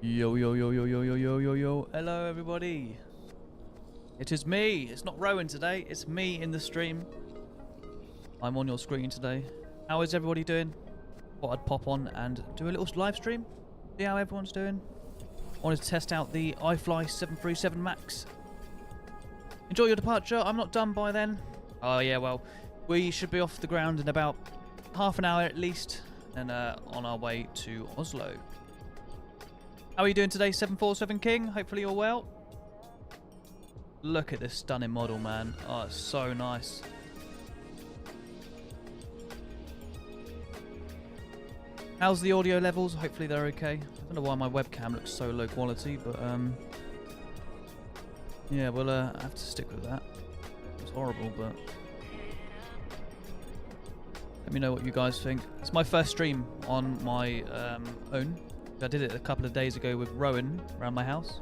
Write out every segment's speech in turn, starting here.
Yo, yo, yo, yo, yo, yo, yo, yo, yo. Hello, everybody. It is me. It's not Rowan today. It's me in the stream. I'm on your screen today. How is everybody doing? Thought I'd pop on and do a little live stream. See how everyone's doing. Wanted to test out the iFly 737 MAX. Enjoy your departure. I'm not done by then. Oh, yeah, well, we should be off the ground in about half an hour at least. And on our way to Oslo. How are you doing today, 747 King? Hopefully you're well. Look at this stunning model, man. Oh, it's so nice. How's the audio levels? Hopefully they're okay. I don't know why my webcam looks so low quality, but yeah, we'll have to stick with that. It's horrible, but let me know what you guys think. It's my first stream on my own. I did it a couple of days ago with Rowan around my house.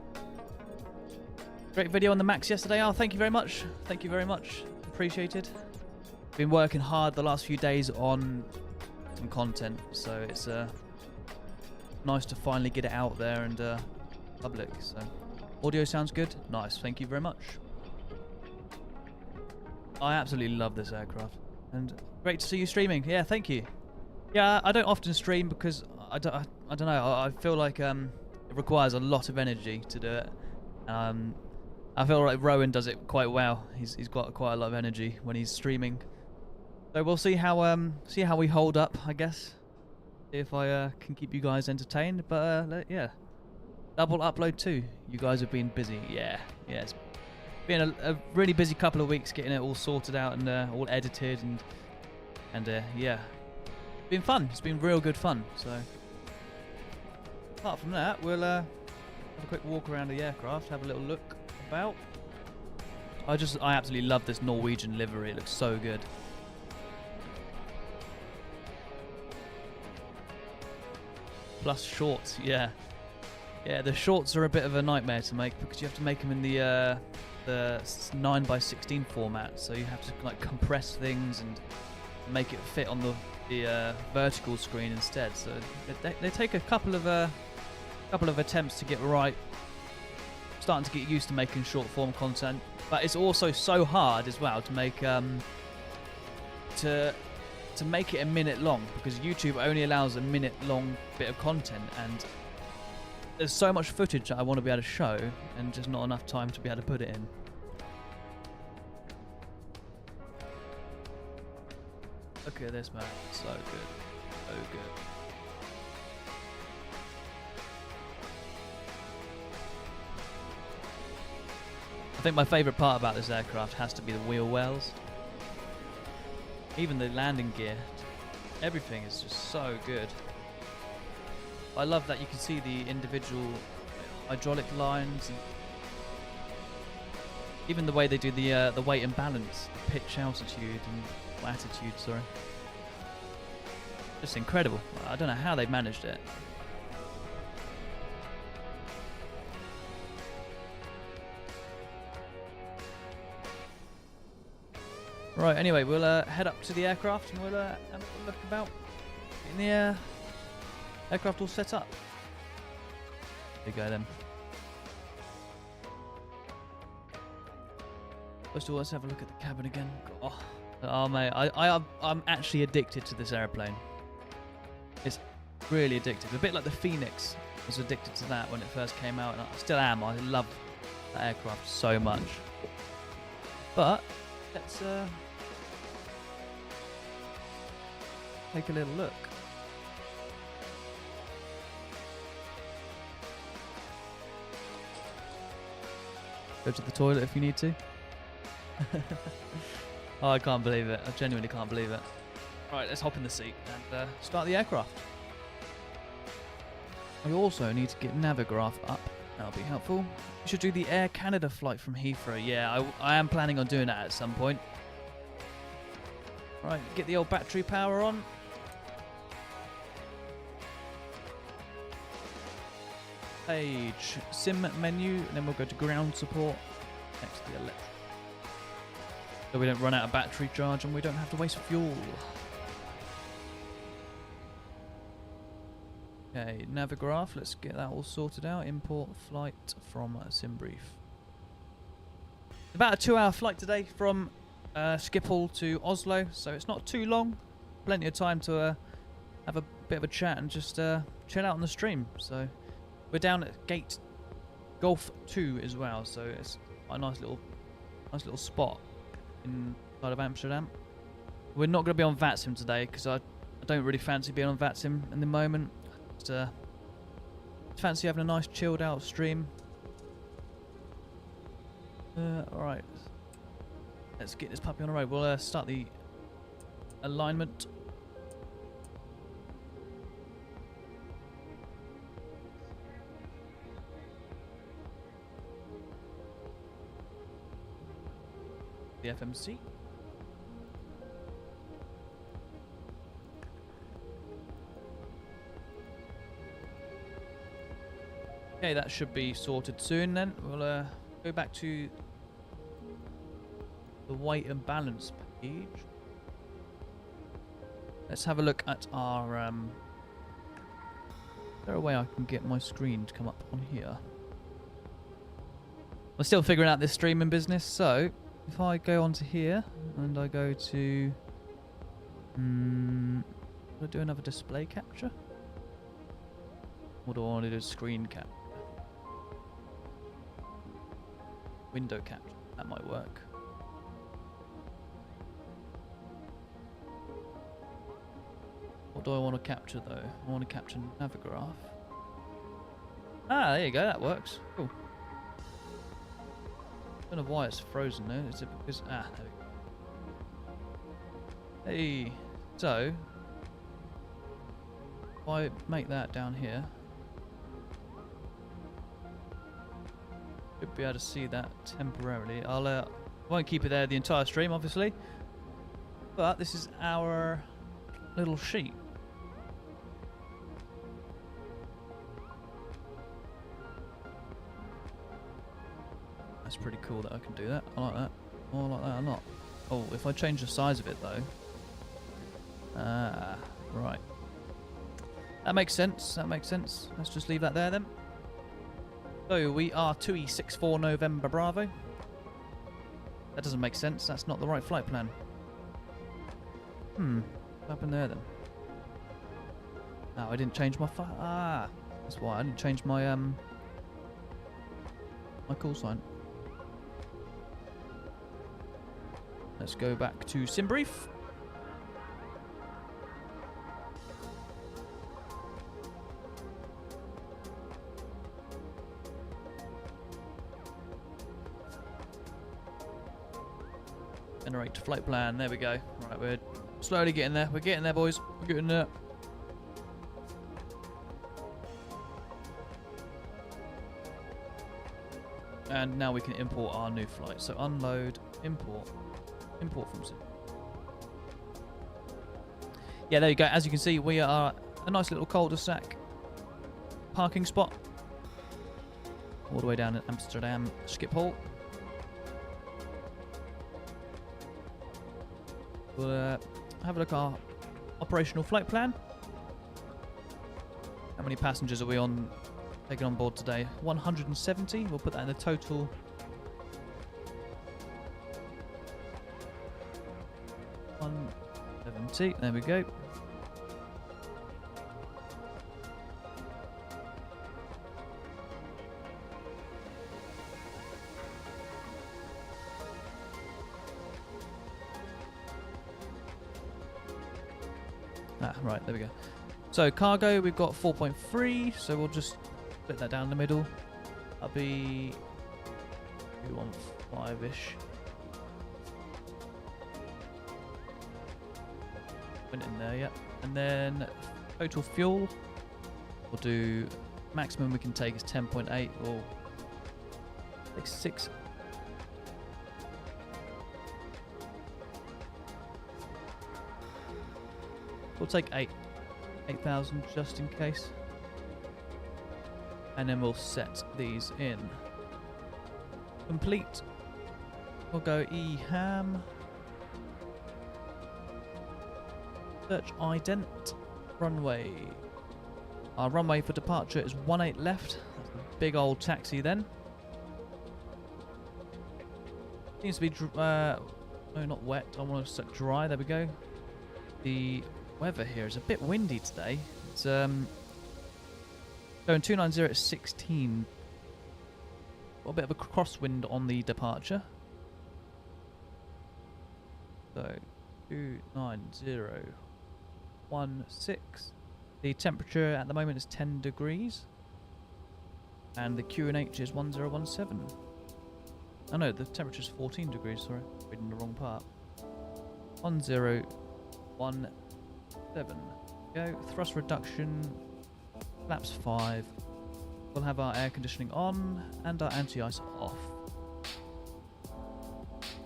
Great video on the Max yesterday. Oh, thank you very much. Thank you very much. Appreciated. Been working hard the last few days on some content, so it's nice to finally get it out there and public. So, audio sounds good. Nice. Thank you very much. I absolutely love this aircraft, and great to see you streaming. Yeah, thank you. Yeah, I don't often stream because I don't know. I feel like it requires a lot of energy to do it. I feel like Rowan does it quite well. He's got quite a lot of energy when he's streaming. So we'll see how we hold up, I guess. See if I can keep you guys entertained. But yeah, double upload too. You guys have been busy. Yeah. It's been a really busy couple of weeks getting it all sorted out and all edited and yeah, it's been fun. It's been real good fun. So. Apart from that, we'll have a quick walk around the aircraft, have a little look about. I absolutely love this Norwegian livery. It looks so good. Plus shorts, yeah. Yeah, the shorts are a bit of a nightmare to make because you have to make them in the 9x16 format. So you have to like compress things and make it fit on the vertical screen instead. So they take a couple of attempts to get right. Starting to get used to making short form content, but it's also so hard as well to make to make it a minute long because YouTube only allows a minute long bit of content, and there's so much footage that I want to be able to show and just not enough time to be able to put it in. Look at this, man. So good. So good. I think my favourite part about this aircraft has to be the wheel wells. Even the landing gear. Everything is just so good. I love that you can see the individual hydraulic lines. And even the way they do the weight and balance, pitch altitude and attitude, sorry. Just incredible. I don't know how they managed it. Right, anyway, we'll head up to the aircraft and we'll have a look about in the aircraft all set up. There you go then. First of all, let's have a look at the cabin again. Oh mate, I'm actually addicted to this airplane. It's really addictive. A bit like the Phoenix. I was addicted to that when it first came out, and I still am. I love that aircraft so much. But let's take a little look. Go to the toilet if you need to. Oh, I can't believe it. I genuinely can't believe it. Right, let's hop in the seat and start the aircraft. I also need to get Navigraph up. That'll be helpful. We should do the Air Canada flight from Heathrow. Yeah, I am planning on doing that at some point. Right, get the old battery power on. Page, sim menu, and then we'll go to ground support next to the electric. So we don't run out of battery charge and we don't have to waste fuel. Okay, Navigraph, let's get that all sorted out. Import flight from Simbrief. About a 2-hour flight today from Schiphol to Oslo, so it's not too long. Plenty of time to have a bit of a chat and just chill out on the stream. So we're down at Gate Golf 2 as well, so it's a nice little spot inside of Amsterdam. We're not going to be on VATSIM today because I don't really fancy being on VATSIM in the moment. Just fancy having a nice chilled out stream. Alright, let's get this puppy on the road. We'll start the alignment. The FMC. Okay, that should be sorted soon then. We'll go back to the weight and balance page. Let's have a look at our... Is there a way I can get my screen to come up on here? We're still figuring out this streaming business, so if I go onto here and I go to... do I do another display capture? Or do I want to do screen capture? Window capture, that might work. What do I want to capture though? I want to capture Navigraph. Ah, there you go, that works. Cool. Don't know why it's frozen though. Is it because... Ah, there we go. Hey, so... if I make that down here... should be able to see that temporarily. I won't keep it there the entire stream, obviously. But this is our little sheet. That's pretty cool that I can do that. I like that. Oh, I like that a lot. Oh, if I change the size of it though. Ah, right. That makes sense. That makes sense. Let's just leave that there then. So we are 2E64 November Bravo. That doesn't make sense. That's not the right flight plan. What happened there then? No, I didn't change my that's why I didn't change my my call sign. Let's go back to Simbrief. Generate flight plan. There we go. Right, we're slowly getting there. We're getting there, boys. We're getting there. And now we can import our new flight. So unload, import from Sim. Yeah, there you go. As you can see, we are a nice little cul-de-sac parking spot all the way down in Amsterdam Schiphol. We'll have a look at our operational flight plan. How many passengers are we on taking on board today? 170. We'll put that in the total. There we go. Right, there we go. So cargo, we've got 4.3, so we'll just split that down the middle. That'll be 215-ish. Went in there, yep. And then total fuel, we'll do maximum we can take is 10.8 or like 6. We'll take 8,000 just in case. And then we'll set these in. Complete. We'll go EHAM. Search ident. Runway. Our runway for departure is 18 left. That's a big old taxi then. Seems to be, no, not wet. I want to set dry. There we go. The weather here is a bit windy today. It's going 290 at 16. Got a bit of a crosswind on the departure. So 29016. The temperature at the moment is 10 degrees. And the QNH is 1017. Oh no, the temperature is 14 degrees, sorry. Reading the wrong part. 1017. Go. Thrust reduction. Flaps 5. We'll have our air conditioning on and our anti-ice off.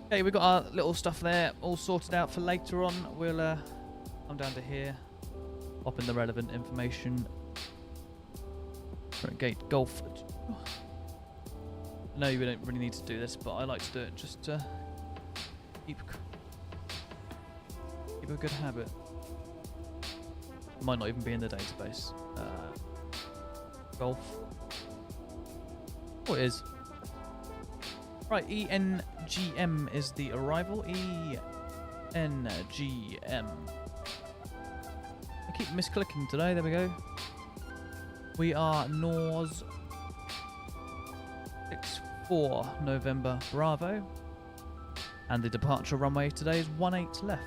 Okay, we've got our little stuff there all sorted out for later on. We'll come down to here, pop in the relevant information. Gate Golf. No, we don't really need to do this, but I like to do it just to keep a good habit. It might not even be in the database. Golf. Oh, it is. Right, ENGM is the arrival. ENGM. I keep misclicking today. There we go. We are NORS 64 November Bravo. And the departure runway today is 18 left.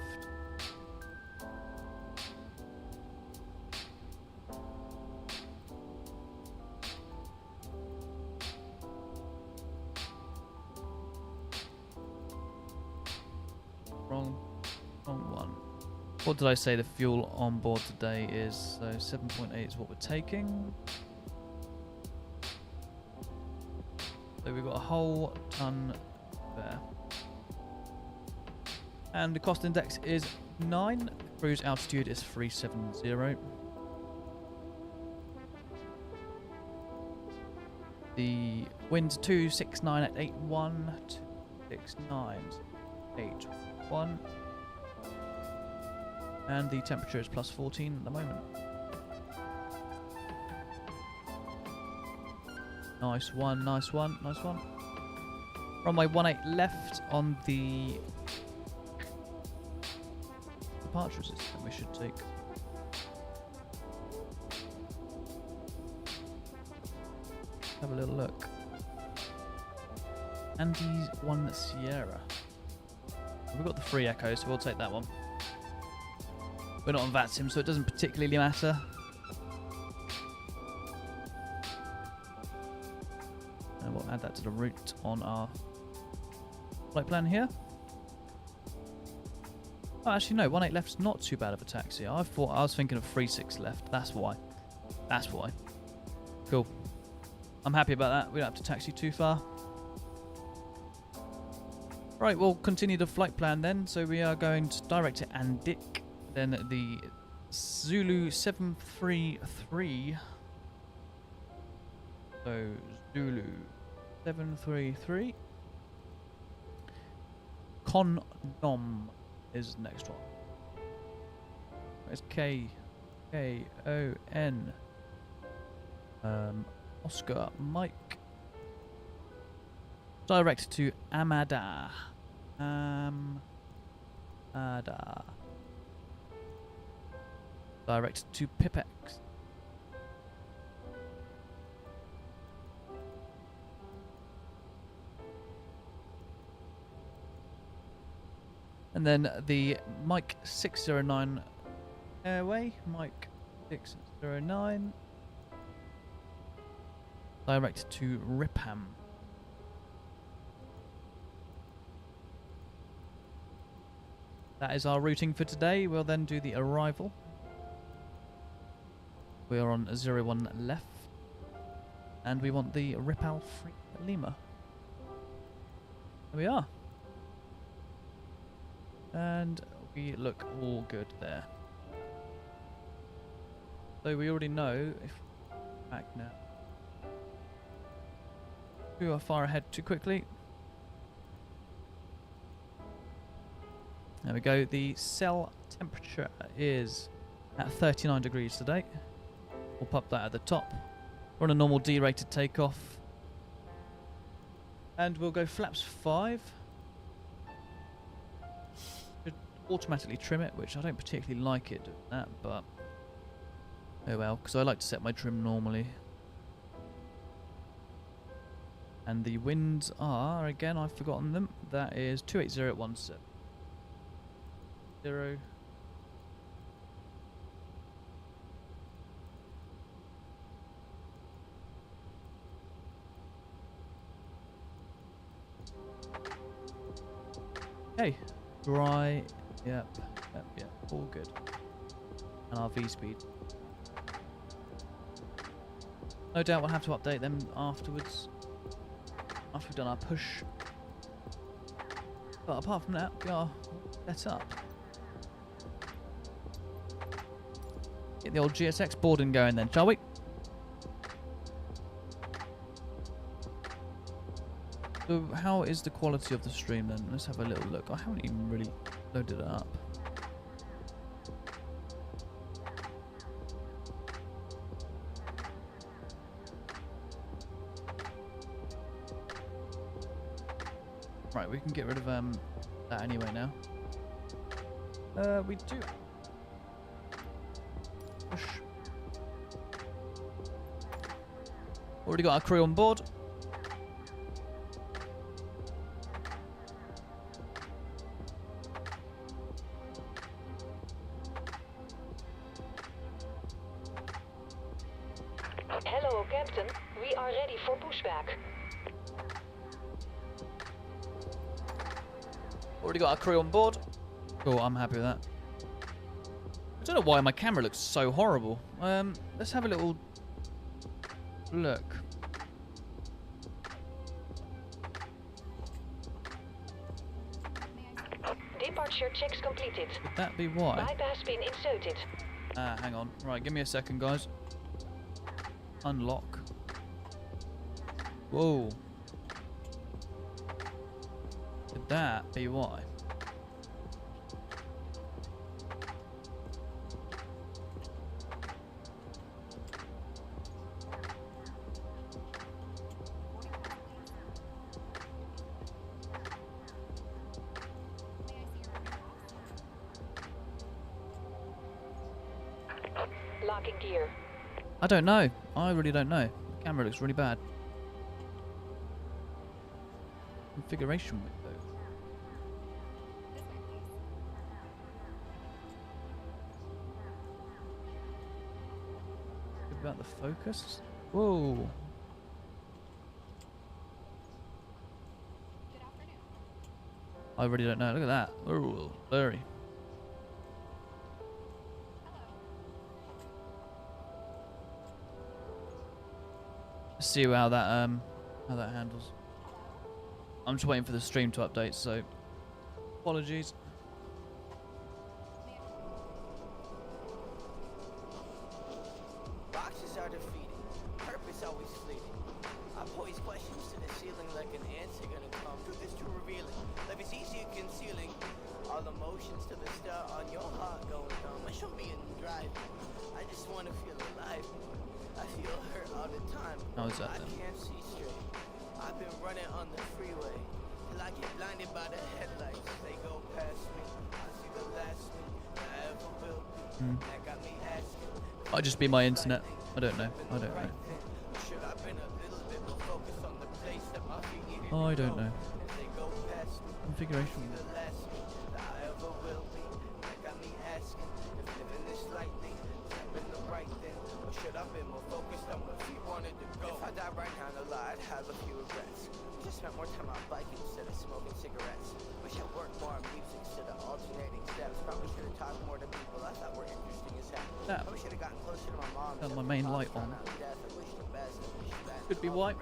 Wrong one. What did I say the fuel on board today is? So 7.8 is what we're taking. So we've got a whole ton there. And the cost index is 9. Cruise altitude is 370. The wind 269 at 81. 269 81. And the temperature is plus 14 at the moment. Nice one, nice one, nice one. Runway 18 left on the departure system we should take. Have a little look. Andes 1 Sierra. We've got the free echo, so we'll take that one. We're not on VATSIM, so it doesn't particularly matter. And we'll add that to the route on our flight plan here. Oh, actually, no, 18 left's not too bad of a taxi. I was thinking of 36 left. That's why. That's why. Cool. I'm happy about that. We don't have to taxi too far. Right, we'll continue the flight plan then. So we are going to direct to Andic. Then the Zulu 733. So Zulu 733. Condom is the next one. It's K-O-N. Oscar Mike. Direct to Amada. Amada. Direct to Pipex. And then the Mike 609 airway. Mike 609. Direct to Ripham. That is our routing for today. We'll then do the arrival. We are on 01 left. And we want the Ripal Free Lima. There we are. And we look all good there. So we already know if back now. We are far ahead too quickly. There we go. The cell temperature is at 39 degrees today. We'll pop that at the top. We're on a normal D-rated takeoff. And we'll go flaps 5. Should automatically trim it, which I don't particularly like it doing that, but oh well, because I like to set my trim normally. And the winds are, again, I've forgotten them. That is 280 at 17. Okay, dry, yep, all good. And our V speed. No doubt we'll have to update them afterwards, after we've done our push. But apart from that, we are set up. Get the old GSX boarding going then, shall we? So how is the quality of the stream then? Let's have a little look. I haven't even really loaded it up. Right, we can get rid of that anyway now. We do. Push. Already got our crew on board. Hello, Captain. We are ready for pushback. Already got our crew on board. Cool, I'm happy with that. I don't know why my camera looks so horrible. Let's have a little look. Departure checks completed. Could that be why? Bypass pin inserted. Hang on. Right, give me a second, guys. Unlock. Whoa. Could that be why? Locking gear. I don't know. I really don't know. The camera looks really bad. Configuration window. What about the focus? Whoa. I really don't know. Look at that. Ooh, blurry. Let's see how that handles. I'm just waiting for the stream to update, so apologies. Boxes are defeated. Purpose always fleeting. I pose questions to the ceiling like an answer gonna come. Truth is too revealing. Life is easier concealing. All emotions to the star on your heart going dumb. I shouldn't be in drive. I just wanna feel alive. I feel hurt all the time. How is that then? I can't see straight. I've been running on the freeway till I get blinded by the headlights. They go past me. I see the last me I ever will be. That got me asking. Might just be my internet. I don't know. I don't know. Should I been a little bit more focused on the place that my feet needed I to don't go? know. As they go past me, Configuration. the last me that I ever will be. That got me asking if living this lightly has been the right thing, or should I been more focused on what feet wanted to go? If I die right now, no lie, I'd have a few regrets. Wish I spent more time out biking instead of smoking cigarettes. Wish I worked more on music instead of alternating steps. Probably should have talked more to people I thought were interesting as heck. That- Probably should have gotten closer to my mom. Got my main light on. Could be why.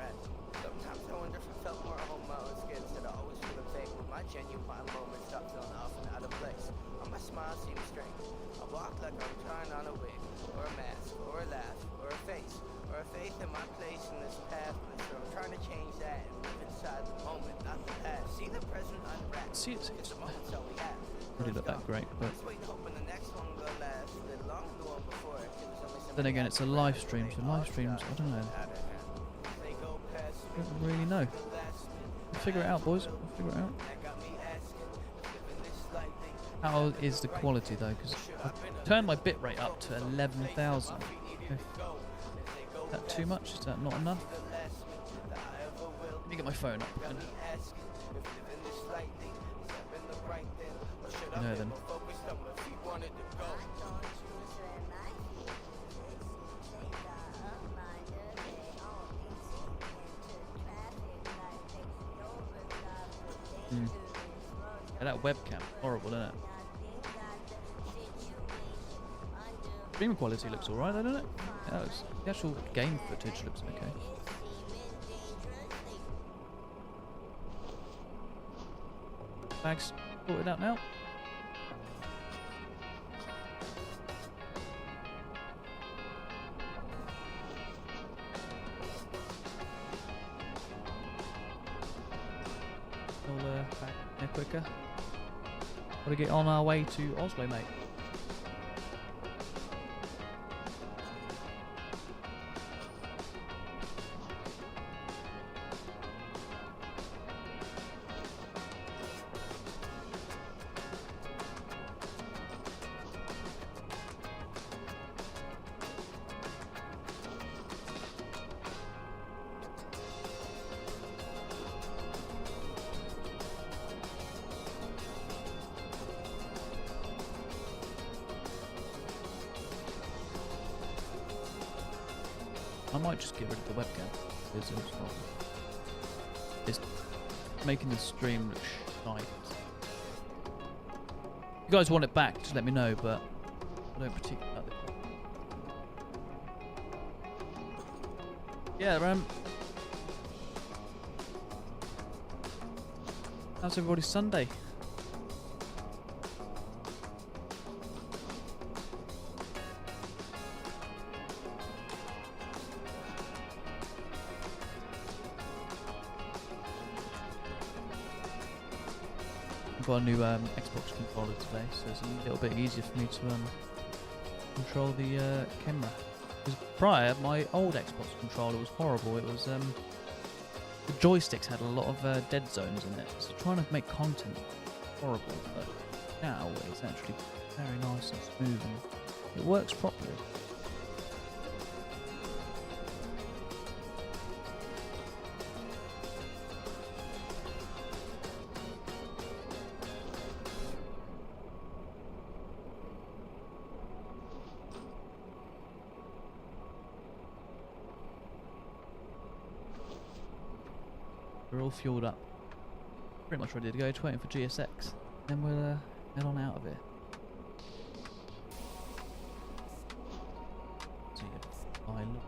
Sometimes I wonder if I felt more at home my own skin instead of always feeling fake. When my genuine moments stop feeling off and out of place. On my smile seems strange. I walk like I'm trying on a wig, or a mask, or a laugh, or a face, or a faith in my place in this path. So I'm trying to change that and live inside the moment, not the past. See the present unwrapped. See, it's the moments all we have. really not that great, but Just wait, hoping the next one will last a little longer than the one before. It was only some Then again, it's a live stream, so live streams, I don't know. I don't really know. We'll figure it out, boys. We'll figure it out. How is the quality though? Because I've turned my bitrate up to 11,000. Is that too much? Is that not enough? Let me get my phone up again. You know then. Yeah, that webcam, horrible, isn't it? Stream quality looks alright, doesn't it? Yeah, the actual game footage looks okay. Bags sorted out now. Back there quicker. Gotta get on our way to Oslo, mate. I might just get rid of the webcam because it's making the stream look shite. If you guys want it back, just let me know, but I don't particularly like the yeah, how's everybody's Sunday? Got a new Xbox controller today, so it's a little bit easier for me to control the camera. Because prior, my old Xbox controller was horrible. It was the joysticks had a lot of dead zones in it, so trying to make content horrible. But now it's actually very nice and smooth, and it works properly. We're all fueled up. Pretty much ready to go, just waiting for GSX. Then we'll head on out of here. See you. Island.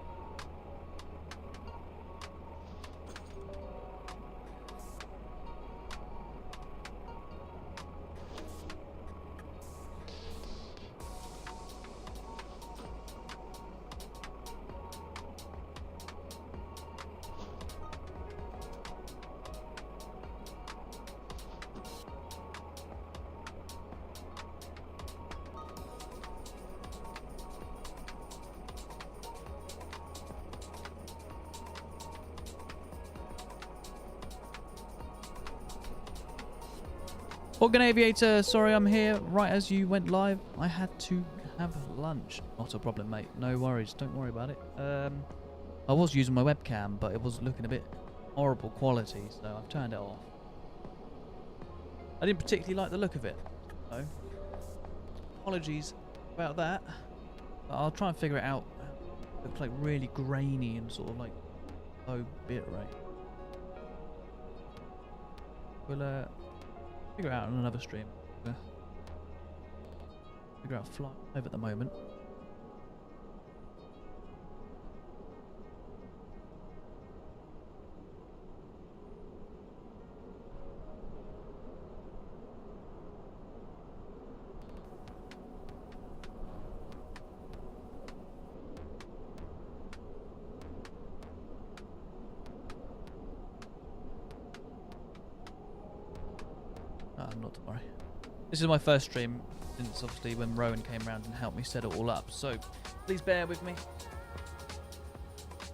Organ Aviator, sorry I'm here right as you went live. I had to have lunch. Not a problem, mate. No worries. Don't worry about it. I was using my webcam, but it was looking a bit horrible quality, so I've turned it off. I didn't particularly like the look of it, so apologies about that. But I'll try and figure it out. It looks like really grainy and sort of like low bit rate. We'll figure it out on another stream. Figure out flight over at the moment. Not to worry. This is my first stream since obviously when Rowan came around and helped me set it all up. So please bear with me.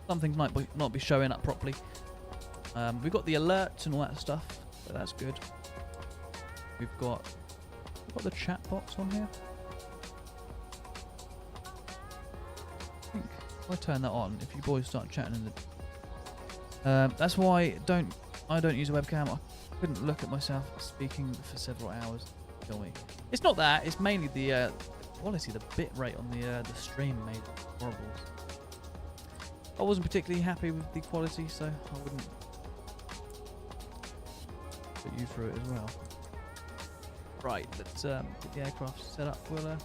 Some things might not be showing up properly. We've got the alerts and all that stuff, so that's good. We've got the chat box on here. I think if I turn that on, if you boys start chatting in the... that's why I don't use a webcam. I couldn't look at myself speaking for several hours. Kill me. It's not that, it's mainly the quality, the bit rate on the stream made it horrible. I wasn't particularly happy with the quality, so I wouldn't put you through it as well. Right, let's get the aircraft set up. We'll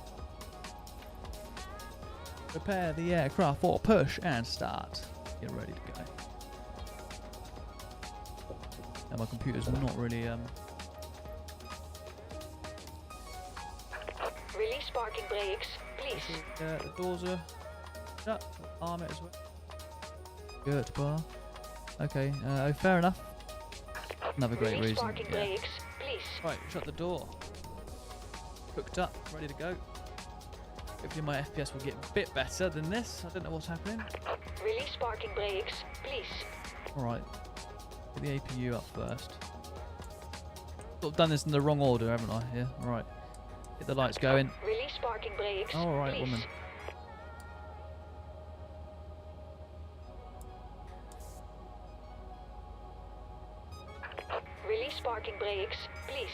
prepare the aircraft for push and start. Get ready to go. Now my computer's not really Release parking brakes, please. the doors are shut. Arm it as well. Good bar. Okay, oh, fair enough. Another great Release reason. parking Yeah. brakes, please. Right, shut the door. Hooked up, ready to go. Hopefully my FPS will get a bit better than this. I don't know what's happening. Release parking brakes, please. Alright. Get the APU up first. Sort of done this in the wrong order, haven't I? Yeah, alright. Get the lights going. Release parking brakes, Alright, please. woman. Release parking brakes, please.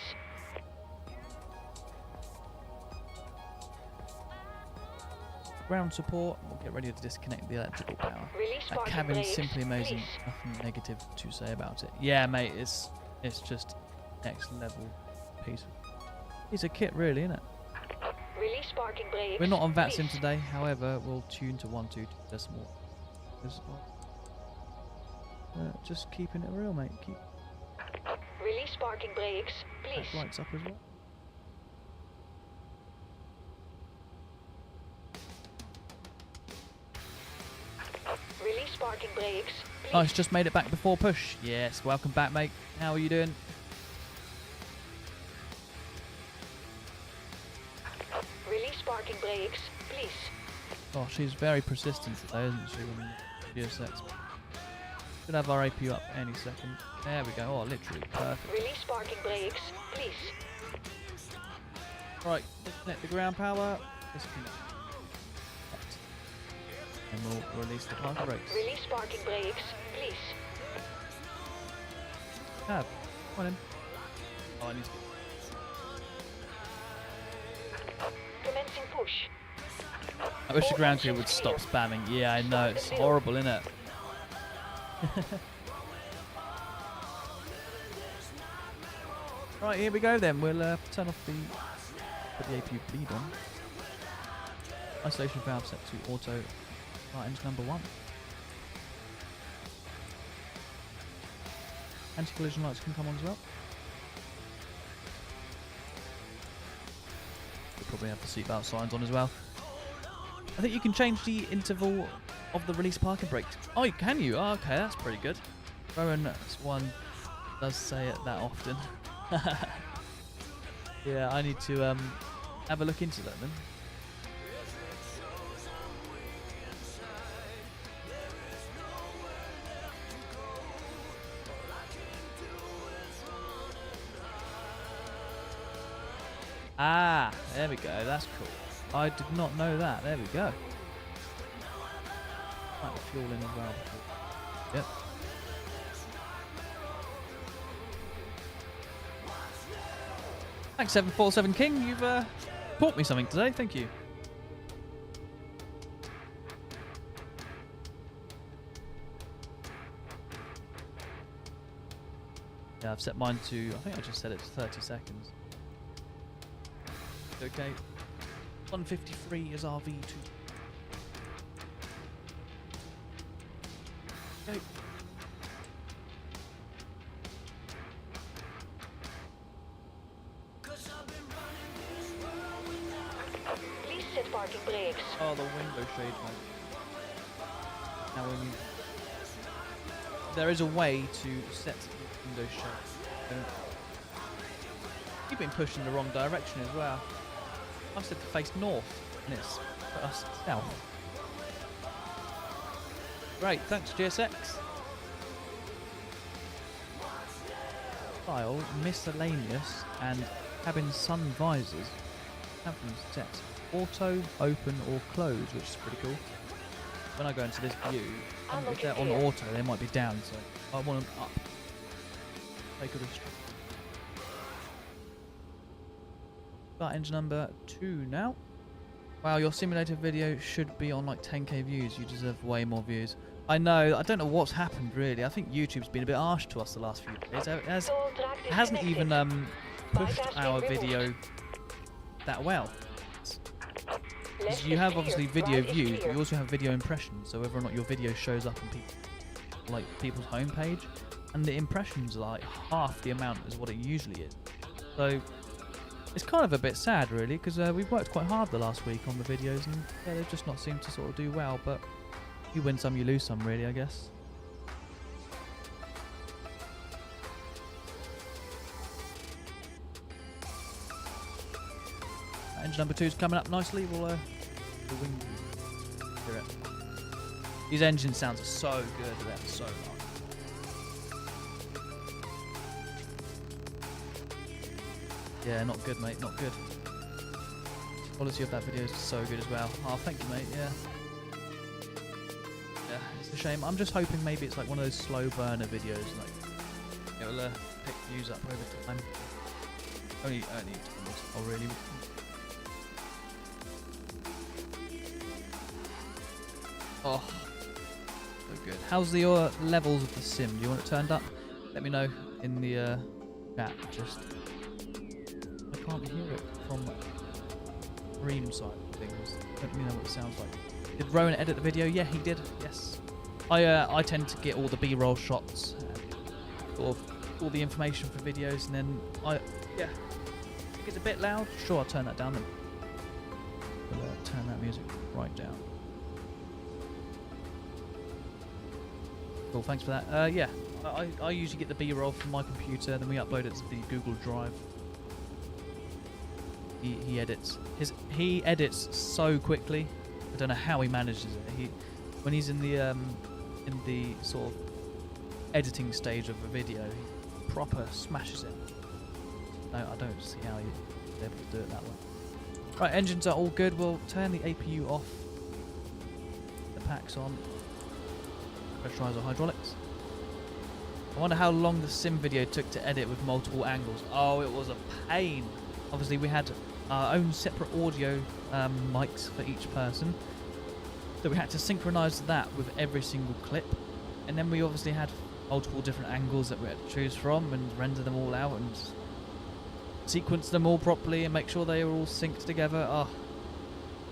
Ground support. We'll get ready to disconnect the electrical power. Release That parking cabin's brakes, simply amazing. please. Nothing negative to say about it. Yeah, mate, it's just next level piece of kit, really, isn't it? Release parking brakes. We're not on VATSIM please. today, however, we'll tune to 122 decimal. Just keeping it real, mate. Keep Release parking brakes, please. that lights up as well. Release parking brakes, please. Nice, just made it back before push. Yes, welcome back, mate. How are you doing? Release parking brakes, please. Oh, she's very persistent today, isn't she? In EGSS. Should have our APU up any second. There we go. Oh, literally perfect. Release parking brakes, please. Right, disconnect the ground power. Disconnect. And we'll release the parking brakes. Release parking brakes, please. Cab, come on in. Oh, I need to get... Commencing push. I wish the ground crew would stop spamming. Yeah, I know, it's horrible, isn't it? Right, here we go then. We'll turn off put the APU bleed on. Isolation valve set to auto. Right, engine number 1. Anti-collision lights can come on as well. We'll probably have the seatbelt signs on as well. I think you can change the interval of the release parking brakes. Oh, can you? Oh, okay, that's pretty good. Rowan's one does say it that often. Yeah, I need to have a look into that then. Ah, there we go. That's cool. I did not know that. There we go. Might be fuel in as well. Yep. Thanks, 747 King. You've taught me something today. Thank you. Yeah, I've set mine to, I think I just set it to 30 seconds. Okay. 153 is our V2. Okay. Please set parking brakes. Oh, the window shade one. Now when there is a way to set the window shade. You've been pushed in the wrong direction as well. I said to face north, and it's put us south. Great, thanks GSX. Style, miscellaneous, and cabin sun visors have been set auto, open, or close, which is pretty cool. When I go into this view, if they're on auto, they might be down, so I want them up. Take a risk. Start engine number 2 now. Wow, your simulator video should be on like 10k views. You deserve way more views. I know, I don't know what's happened really. I think YouTube's been a bit harsh to us the last few days. It hasn't even pushed our video that well. You have obviously video views, but you also have video impressions, so whether or not your video shows up on people's homepage, and the impressions are like half the amount as what it usually is. So it's kind of a bit sad really, because we've worked quite hard the last week on the videos, and yeah, they've just not seemed to sort of do well, but you win some, you lose some really, I guess. Engine number 2 is coming up nicely. We'll hear it. These engine sounds are so good. They're so nice. Yeah, not good, mate. Not good. Quality of that video is so good as well. Oh, thank you, mate. Yeah. Yeah, it's a shame. I'm just hoping maybe it's like one of those slow burner videos, like it'll pick views up over time. Only oh really. Oh, so good. How's the levels of the sim? Do you want it turned up? Let me know in the chat. Just I can't hear it from stream side of things. Let me know what it sounds like. Did Rowan edit the video? Yeah, he did. Yes. I tend to get all the B-roll shots, and sort of all the information for videos, and then yeah. If it's a bit loud, sure, I'll turn that down. Then we'll turn that music right down. Cool, thanks for that. Yeah, I usually get the B-roll from my computer, then we upload it to the Google Drive. He edits. He edits so quickly. I don't know how he manages it. When he's in the sort of editing stage of a video, he proper smashes it. No, I don't see how he's able to do it that way. Right, engines are all good. We'll turn the APU off. The pack's on. Pressurizer hydraulics. I wonder how long the sim video took to edit with multiple angles. Oh, it was a pain. Obviously, we had our own separate audio mics for each person, so we had to synchronize that with every single clip, and then we obviously had multiple different angles that we had to choose from and render them all out and sequence them all properly and make sure they were all synced together. Oh,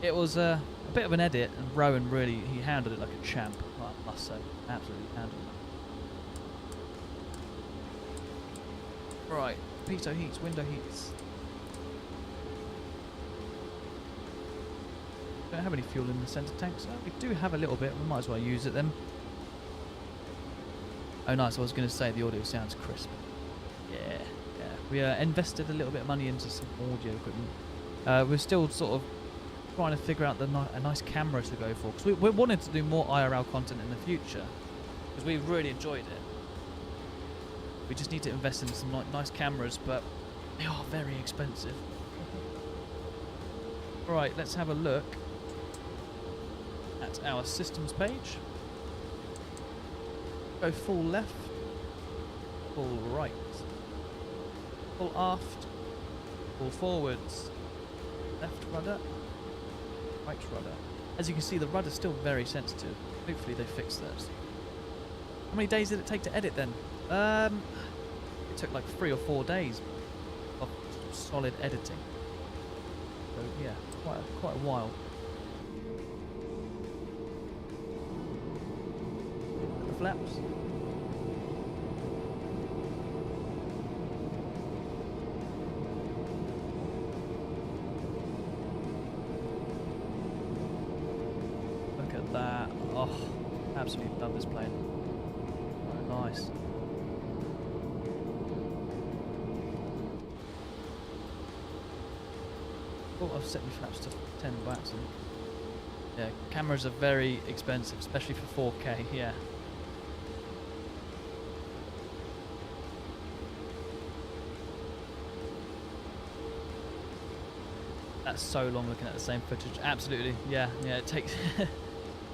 it was a bit of an edit, and Rowan really, he handled it like a champ, I must say. Absolutely handled it. Right, pitot heats, window heats. Don't have any fuel in the centre tanks. We do have a little bit, we might as well use it then. Oh nice, I was going to say the audio sounds crisp. Yeah. We invested a little bit of money into some audio equipment. We're still sort of trying to figure out a nice camera to go for, because we wanted to do more IRL content in the future, because we really enjoyed it. We just need to invest in some nice cameras, but they are very expensive. Right, let's have a look at our systems page. Go full left, full right, full aft, full forwards, left rudder, right rudder. As you can see, the rudder's still very sensitive. Hopefully they fix those. How many days did it take to edit then? It took like 3 or 4 days of solid editing. So yeah, quite a while. The flaps. Look at that. Oh, absolutely love this plane. Oh, nice. Oh, I've set my flaps to 10 by accident. Yeah, cameras are very expensive, especially for 4K, yeah. That's so long looking at the same footage. Absolutely, yeah, yeah. It takes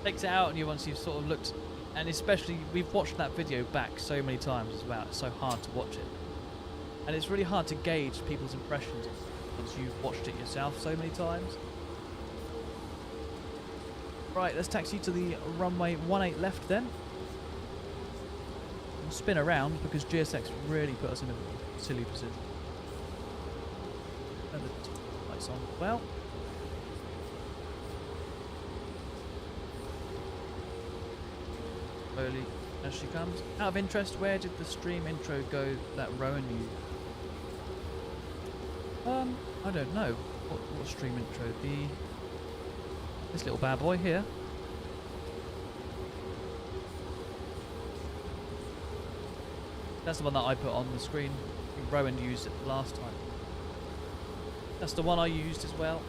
takes it out, and once you've sort of looked, and especially we've watched that video back so many times as well. It's so hard to watch it, and it's really hard to gauge people's impressions once you've watched it yourself so many times. Right, let's taxi to the runway 18 left then. We'll spin around because GSX really put us in a silly position. And the lights on. Well, slowly as she comes. Out of interest, where did the stream intro go that Rowan used? I don't know. What stream intro? This little bad boy here. That's the one that I put on the screen. I think Rowan used it last time. That's the one I used as well.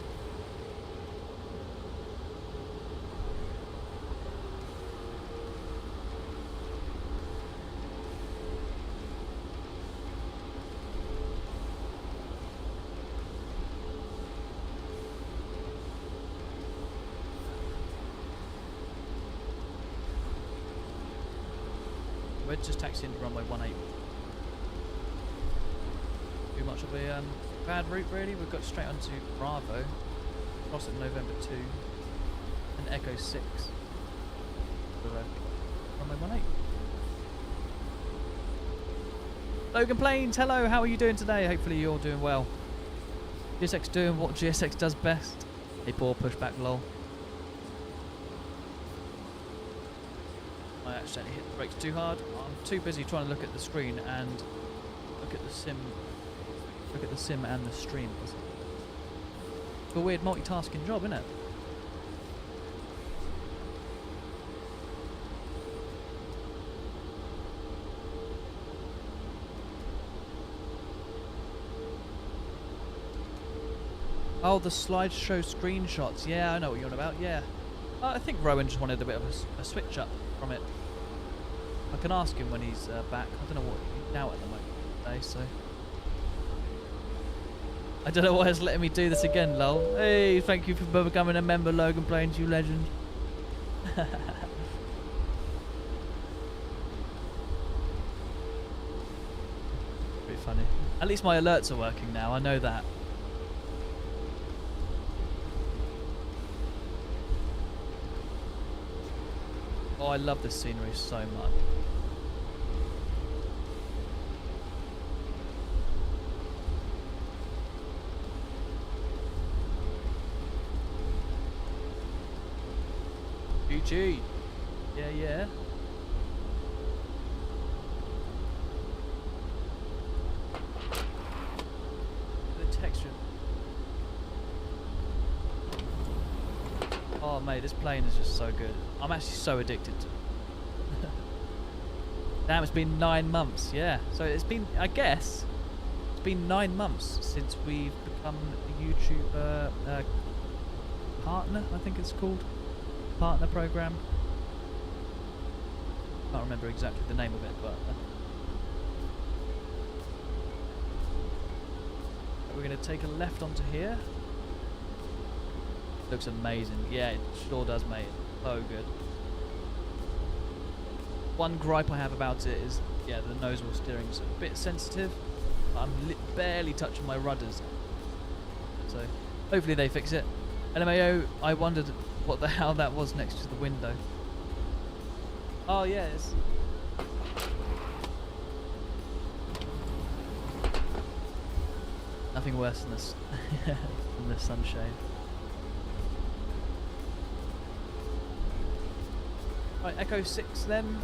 We're just taxiing to runway 18. Too much of a bad route really. We've got straight onto Bravo, cross at November 2, and Echo 6. For runway 18. Logan Plains, hello, how are you doing today? Hopefully you're doing well. GSX doing what GSX does best. A poor pushback lol. I accidentally hit the brakes too hard. I'm too busy trying to look at the screen and look at the sim and the stream. It's a weird multitasking job, isn't it? Oh, the slideshow screenshots. Yeah, I know what you're on about. Yeah. I think Rowan just wanted a bit of a switch up from it. I can ask him when he's back. I don't know what he's now at the moment today, so I don't know why he's letting me do this again, lol. Hey, thank you for becoming a member, Logan Plains, you legend. Pretty funny. At least my alerts are working now, I know that. Oh, I love this scenery so much. GG. Yeah, yeah. The texture. Oh mate, this plane is just so good. I'm actually so addicted to it. Damn, it's been 9 months, yeah. So it's been, I guess, it's been 9 months since we've become a YouTube partner, I think it's called. Partner program. Can't remember exactly the name of it, but we're going to take a left onto here. Looks amazing. Yeah, it sure does, mate. So good. One gripe I have about it is, yeah, the nose wheel steering is a bit sensitive. I'm barely touching my rudders, so hopefully they fix it. LMAO, I wondered what the hell that was next to the window. Oh yeah, it's nothing worse than this than the sunshade. Right, Echo 6 then.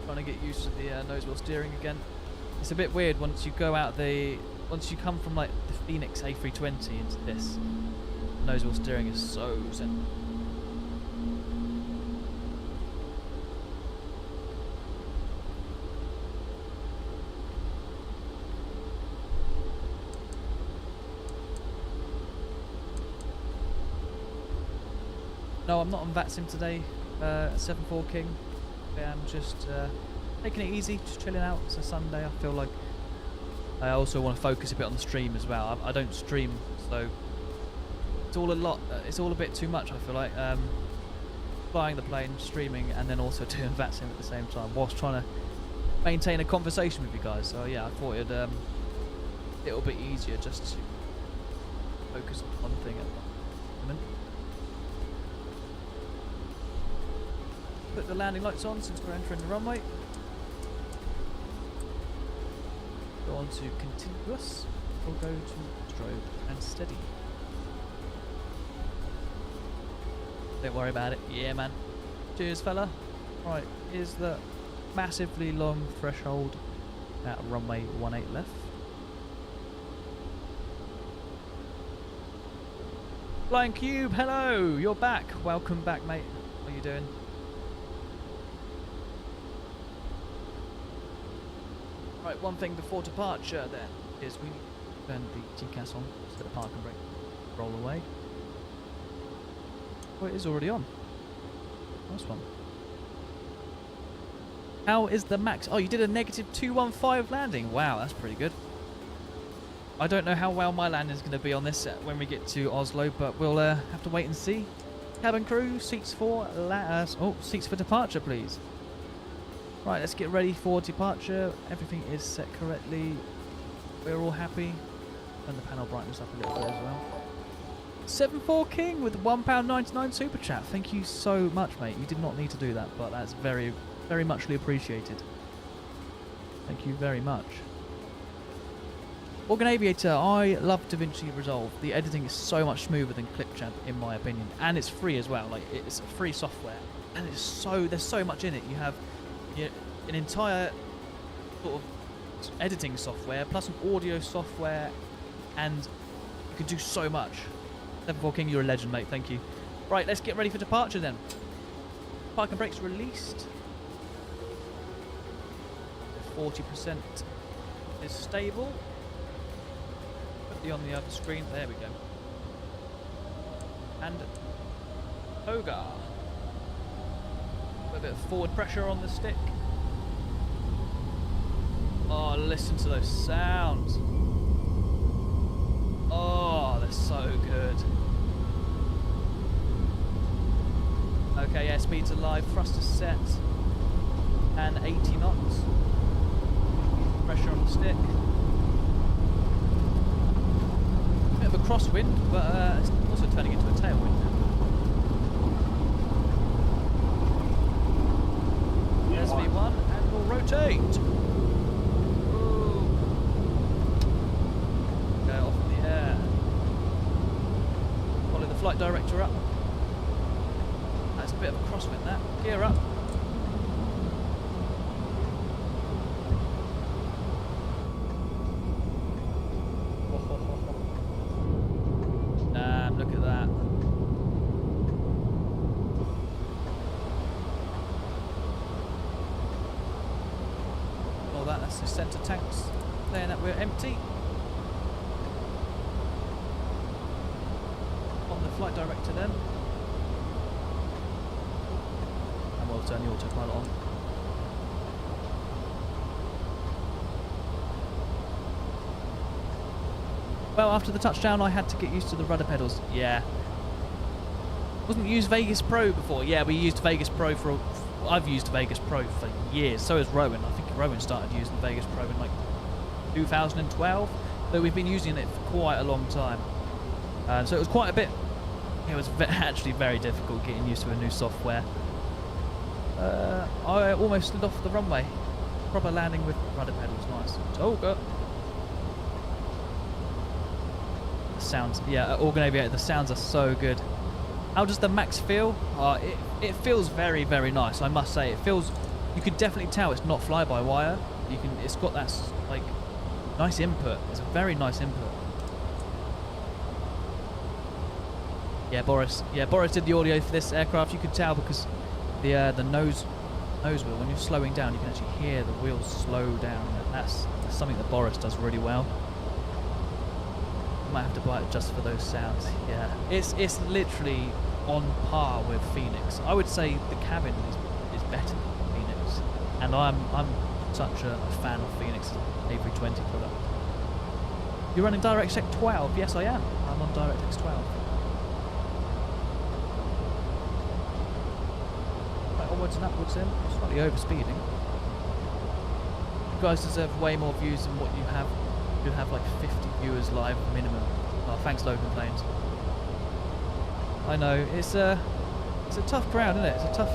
Trying to get used to the nose wheel steering again. It's a bit weird once you go out once you come from like the Phoenix A320 into this. The nose wheel steering is so simple. No, I'm not on VATSIM today. 7-4 King. I'm just taking it easy, just chilling out. It's a Sunday. I feel like I also want to focus a bit on the stream as well. I don't stream, so it's all a lot. It's all a bit too much. I feel like flying the plane, streaming, and then also doing VATSIM at the same time, whilst trying to maintain a conversation with you guys. So yeah, I thought it'd a little bit easier just to focus on one thing at the moment. Put the landing lights on since we're entering the runway. Go on to continuous, or go to strobe and steady. Don't worry about it. Yeah, man. Cheers, fella. Right, here's the massively long threshold at runway 18 left. Flying Cube, hello! You're back. Welcome back, mate. How are you doing? Right, one thing before departure then is we turn the TCAS on so the park and brake roll away. Oh, it is already on. Nice one. How is the max? Oh, you did a negative 215 landing. Wow, that's pretty good. I don't know how well my landing is going to be on this when we get to Oslo, but we'll have to wait and see. Cabin crew, seats for seats for departure, please. Right, let's get ready for departure. Everything is set correctly. We're all happy. Turn the panel brightness up a little bit as well. 7-4 King with £1.99 super chat. Thank you so much, mate. You did not need to do that, but that's very, very muchly appreciated. Thank you very much. Organ Aviator, I love DaVinci Resolve. The editing is so much smoother than Clipchamp, in my opinion, and it's free as well. Like, it's free software, and there's so much in it. You have an entire sort of editing software plus an audio software, and you can do so much. 7-4 King, you're a legend, mate. Thank you. Right, let's get ready for departure then. Park and brakes released. 40% is stable. Put the on the other screen. There we go. And Toga. Put a bit of forward pressure on the stick. Oh, listen to those sounds. Oh, they're so good. Okay, yeah, speeds are live, thrusters set, and 80 knots. Pressure on the stick. Bit of a crosswind, but it's also turning into a tailwind now. There's V1, and we'll rotate. Ooh. Go off in the air. Follow the flight director up. That's a bit of a crosswind, that. Gear up. Damn, look at that. All that, that's the centre tanks saying that we're empty. On the flight director then. And we'll turn the autopilot on. Well, after the touchdown, I had to get used to the rudder pedals. Yeah. Wasn't used Vegas Pro before. Yeah, we used Vegas Pro for... I've used Vegas Pro for years. So has Rowan. I think Rowan started using Vegas Pro in like 2012. But we've been using it for quite a long time. So it was quite a bit... It was actually very difficult getting used to a new software. I almost slid off the runway. Proper landing with rudder pedals. Nice. Toga. Sounds, yeah, Organ Aviator, the sounds are so good. How does the max feel? It feels very, very nice, I must say. It feels, you can definitely tell it's not fly-by-wire. It's got that like nice input. It's a very nice input. Yeah, Boris did the audio for this aircraft. You could tell because the nose wheel, when you're slowing down, you can actually hear the wheels slow down. That's something that Boris does really well. Might have to buy it just for those sounds. Yeah, it's literally on par with Phoenix. I would say the cabin is better than Phoenix, and I'm such a fan of Phoenix's A320 product. You're running DirectX 12? Yes, I am. I'm on DirectX 12. Right, onwards and upwards then. Slightly overspeeding. You guys deserve way more views than what you have. You have like 50 viewers live minimum. Oh, thanks, Logan Plains. I know it's a tough crowd, isn't it? It's a tough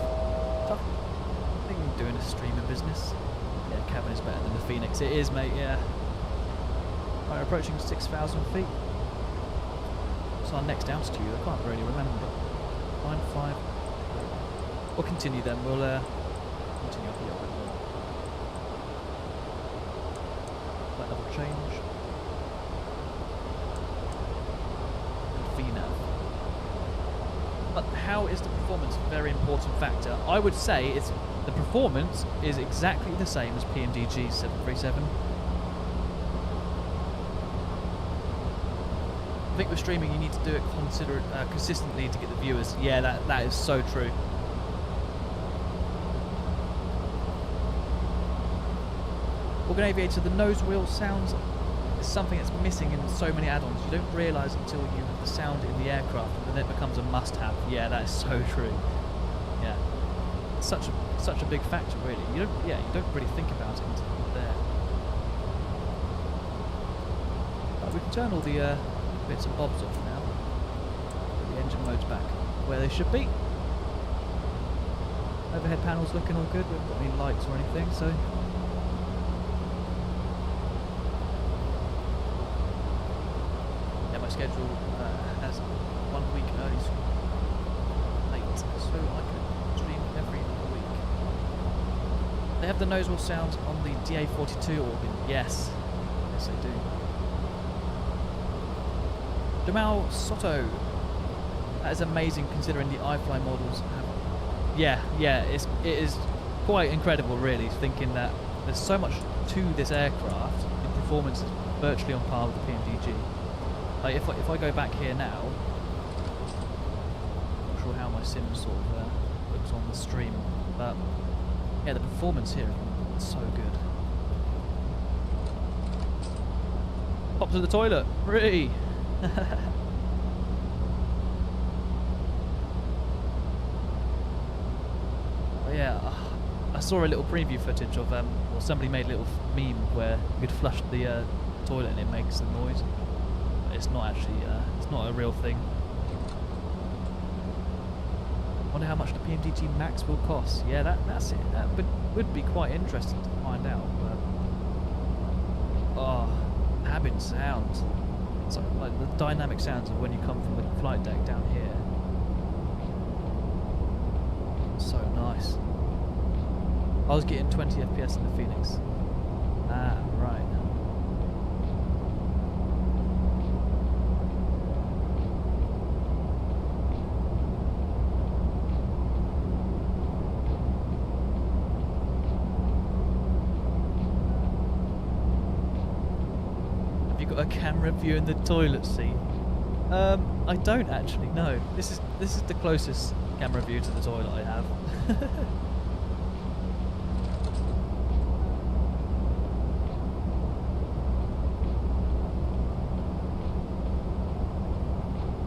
thing doing a streaming business. Yeah, cabin is better than the Phoenix. It is, mate. Yeah. We're approaching 6,000 feet. What's our next altitude? I can't really remember. 9.5. We'll continue then. We'll continue up a little bit more. Flight level change. And VNAV. But how is the performance a very important factor? I would say the performance is exactly the same as PMDG 737. I think with streaming you need to do it consistently to get the viewers. Yeah, that is so true. Organ Aviator, the nose wheel sounds is something that's missing in so many add-ons. You don't realise until you have the sound in the aircraft, and then it becomes a must-have. Yeah, that is so true. Yeah, it's such a big factor, really. You don't really think about it until you're there. But we can turn all the bits and bobs off now. Put the engine modes back where they should be. Overhead panels looking all good. We haven't got any lights or anything, so. Schedule has 1 week early late, so I could stream every other week. They have the nose wheel sound on the DA42 organ. Yes, yes they do. Jamal Soto, that is amazing considering the iFly models have. Yeah, it is quite incredible, really, thinking that there's so much to this aircraft. The performance is virtually on par with the PMDG. Like if I go back here now, I'm not sure how my sim sort of looks on the stream, but yeah, the performance here is so good. Pop to the toilet, free. Yeah, I saw a little preview footage of or somebody made a little meme where you could flush the toilet and it makes the noise. It's not actually, it's not a real thing. Wonder how much the PMDG Max will cost. Yeah, that's it. That would be quite interesting to find out. But, oh, cabin sounds. It's like the dynamic sounds of when you come from the flight deck down here. So nice. I was getting 20 FPS in the Phoenix. Ah, right. A camera view in the toilet seat. I don't actually, no. This is the closest camera view to the toilet I have.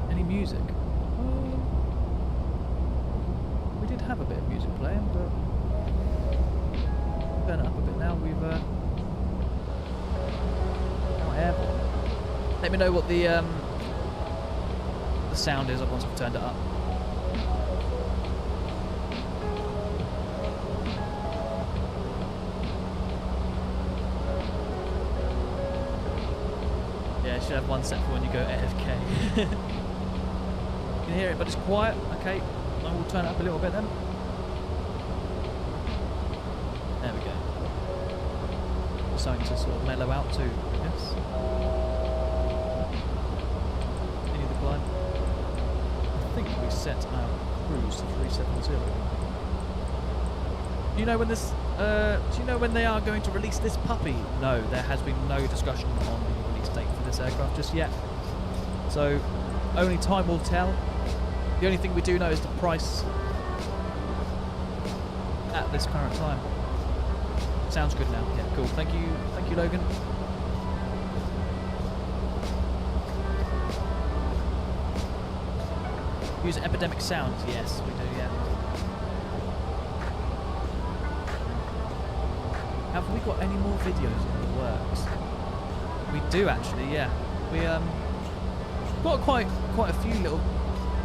Any music? We did have a bit of music playing, but turn it up a bit now. We've airborne. Let me know what the sound is once we've turned it up. Yeah, you should have one set for when you go AFK. You can hear it, but it's quiet. Okay, I will turn it up a little bit then. There we go. Something to sort of mellow out to, yes. Continue the climb. I think we set our cruise to 370. Do you know when this? Do you know when they are going to release this puppy? No, there has been no discussion on the release date for this aircraft just yet. So only time will tell. The only thing we do know is the price at this current time. Sounds good now. Yeah, cool. Thank you, Logan. Use epidemic sounds. Yes, we do. Yeah. Have we got any more videos in the works? We do actually. Yeah. We got quite a few little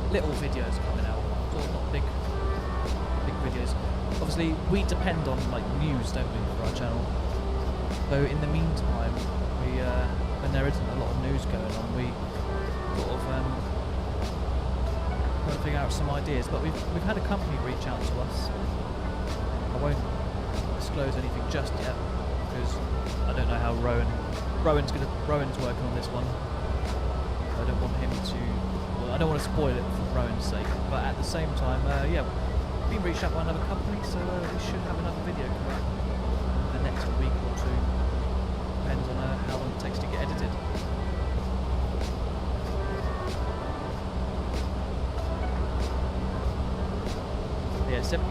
videos coming out. Sort of not big videos. Obviously, we depend on like news, don't we, for our channel? So in the meantime, we when there isn't a lot of news going on, we sort of try to figure out some ideas. But we've had a company reach out to us. I won't disclose anything just yet because I don't know how Rowan's working on this one. I don't want him to. Well, I don't want to spoil it for Rowan's sake. But at the same time, yeah. Been reached out by another company, so we should have another video coming out in the next week or two. Depends on how long it takes to get edited. Yeah, $70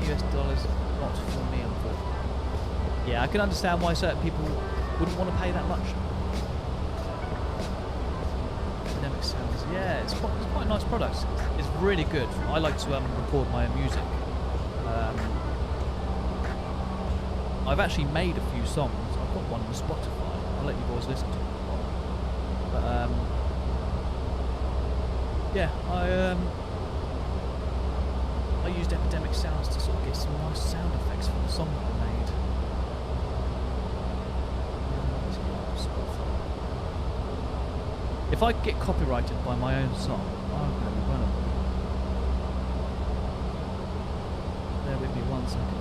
not for me, unfortunately. Yeah, I can understand why certain people wouldn't want to pay that much. Epidemic sounds. Yeah, it's quite a nice product. It's really good. I like to record my own music. I've actually made a few songs. I've got one on Spotify. I'll let you boys listen to it. But yeah, I used epidemic sounds to sort of get some nice sound effects for the song that I made. If I get copyrighted by my own song, I'm going to be running. Bear with me 1 second.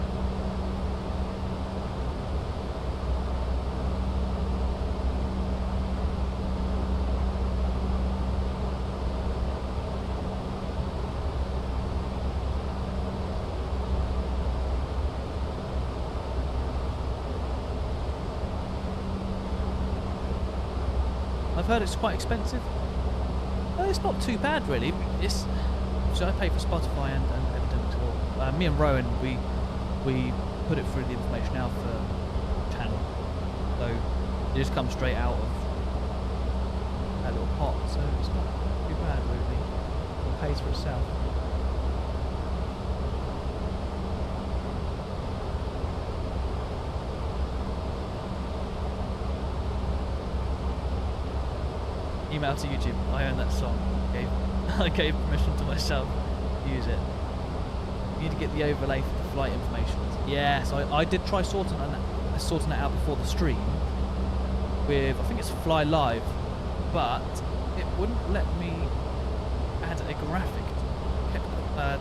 I've heard it's quite expensive. It's not too bad really. So I pay for Spotify and Epidemic Tour. Me and Rowan, we put it through the Information Alpha channel, so it just comes straight out of that little pot. So it's not too bad really. It pays for itself. Email to YouTube. I own that song. I gave permission to myself to use it. You need to get the overlay for the flight information. Yeah, so I did try sorting that out before the stream with, I think it's Fly Live, but it wouldn't let me add a graphic.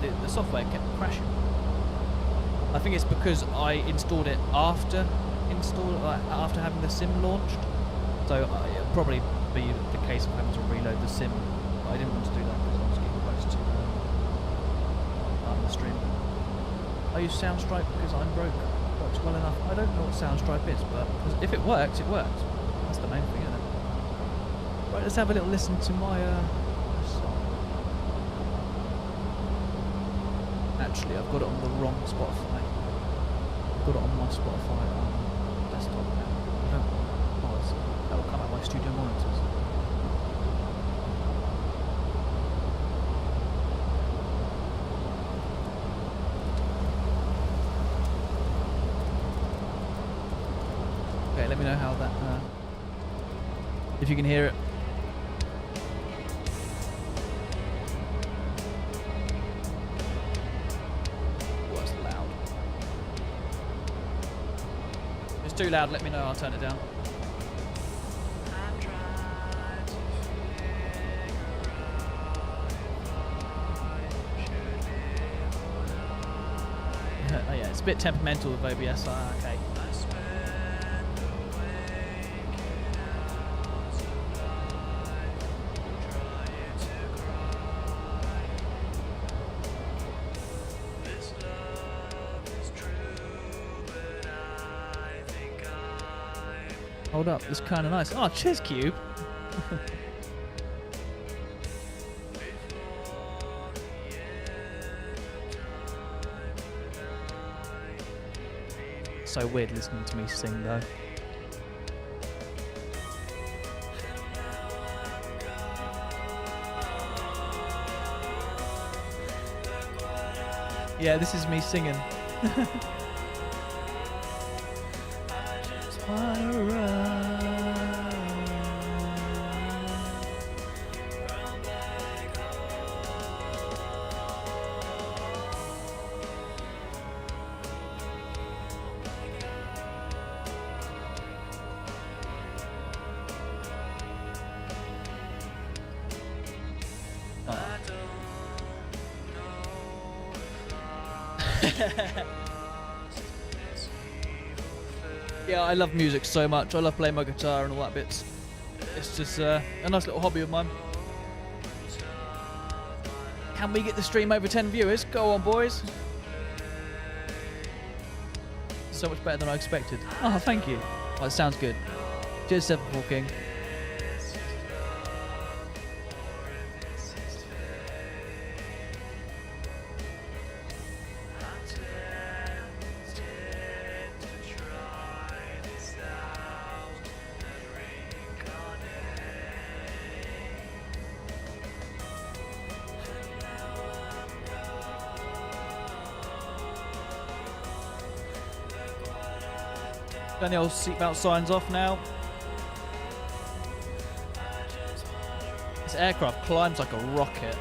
The software kept crashing. I think it's because I installed it after having the sim launched. So it'll probably be the case of having to reload the sim, but I didn't want to do that because I was getting close to the stream. I use Soundstripe because I'm broke. Works well enough. I don't know what Soundstripe is, but if it works, it works. That's the main thing, isn't it? Right, let's have a little listen to my song. Actually, I've got it on the wrong Spotify. I've got it on my Spotify desktop now. I don't know. That will come out my studio monitors. Okay, let me know how that, if you can hear it. Oh, it's loud. If it's too loud, let me know, I'll turn it down. Oh yeah, it's a bit temperamental with OBS, okay. Hold up, it's kind of nice. Oh, cheers, Cube. so weird listening to me sing though. Yeah, this is me singing. Yeah, I love music so much. I love playing my guitar and all that bits. It's just a nice little hobby of mine. Can we get the stream over 10 viewers? Go on, boys. So much better than I expected. Oh, thank you. Oh, that sounds good. Cheers, 74 King. Daniel's seatbelt signs off now. This aircraft climbs like a rocket.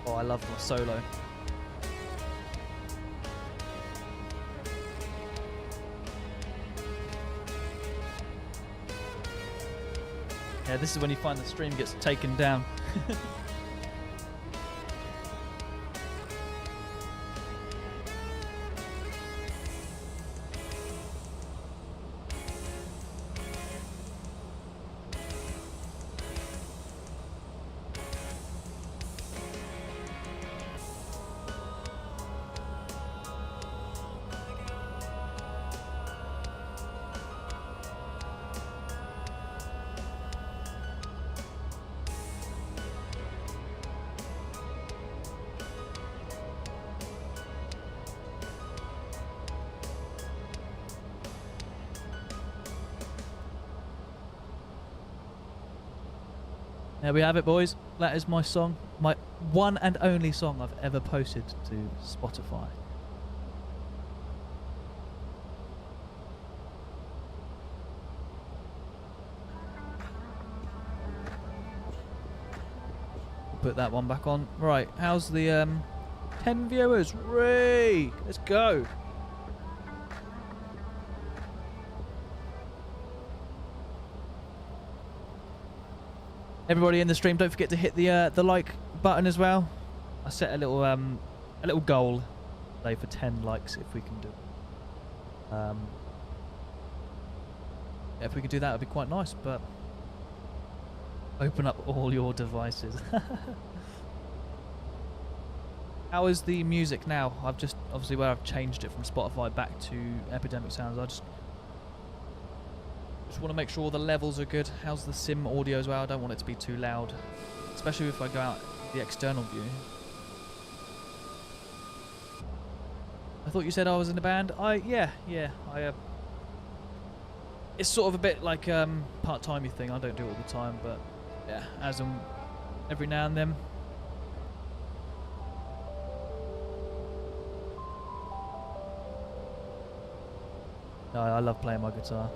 Oh, I love my solo. Yeah, this is when you find the stream gets taken down. There we have it, boys. That is my song. My one and only song I've ever posted to Spotify. Put that one back on. Right, how's the 10 viewers? Ray! Let's go. Everybody in the stream, don't forget to hit the like button as well. I set a little goal today for 10 likes if we can do. If we could do that, it'd be quite nice. But open up all your devices. How is the music now? I've just obviously where I've changed it from Spotify back to Epidemic Sounds. I just want to make sure all the levels are good. How's the sim audio as well? I don't want it to be too loud, especially if I go out the external view. I thought you said I was in a band. Yeah. It's sort of a bit like part-timey thing. I don't do it all the time, but yeah, as every now and then. No, I love playing my guitar.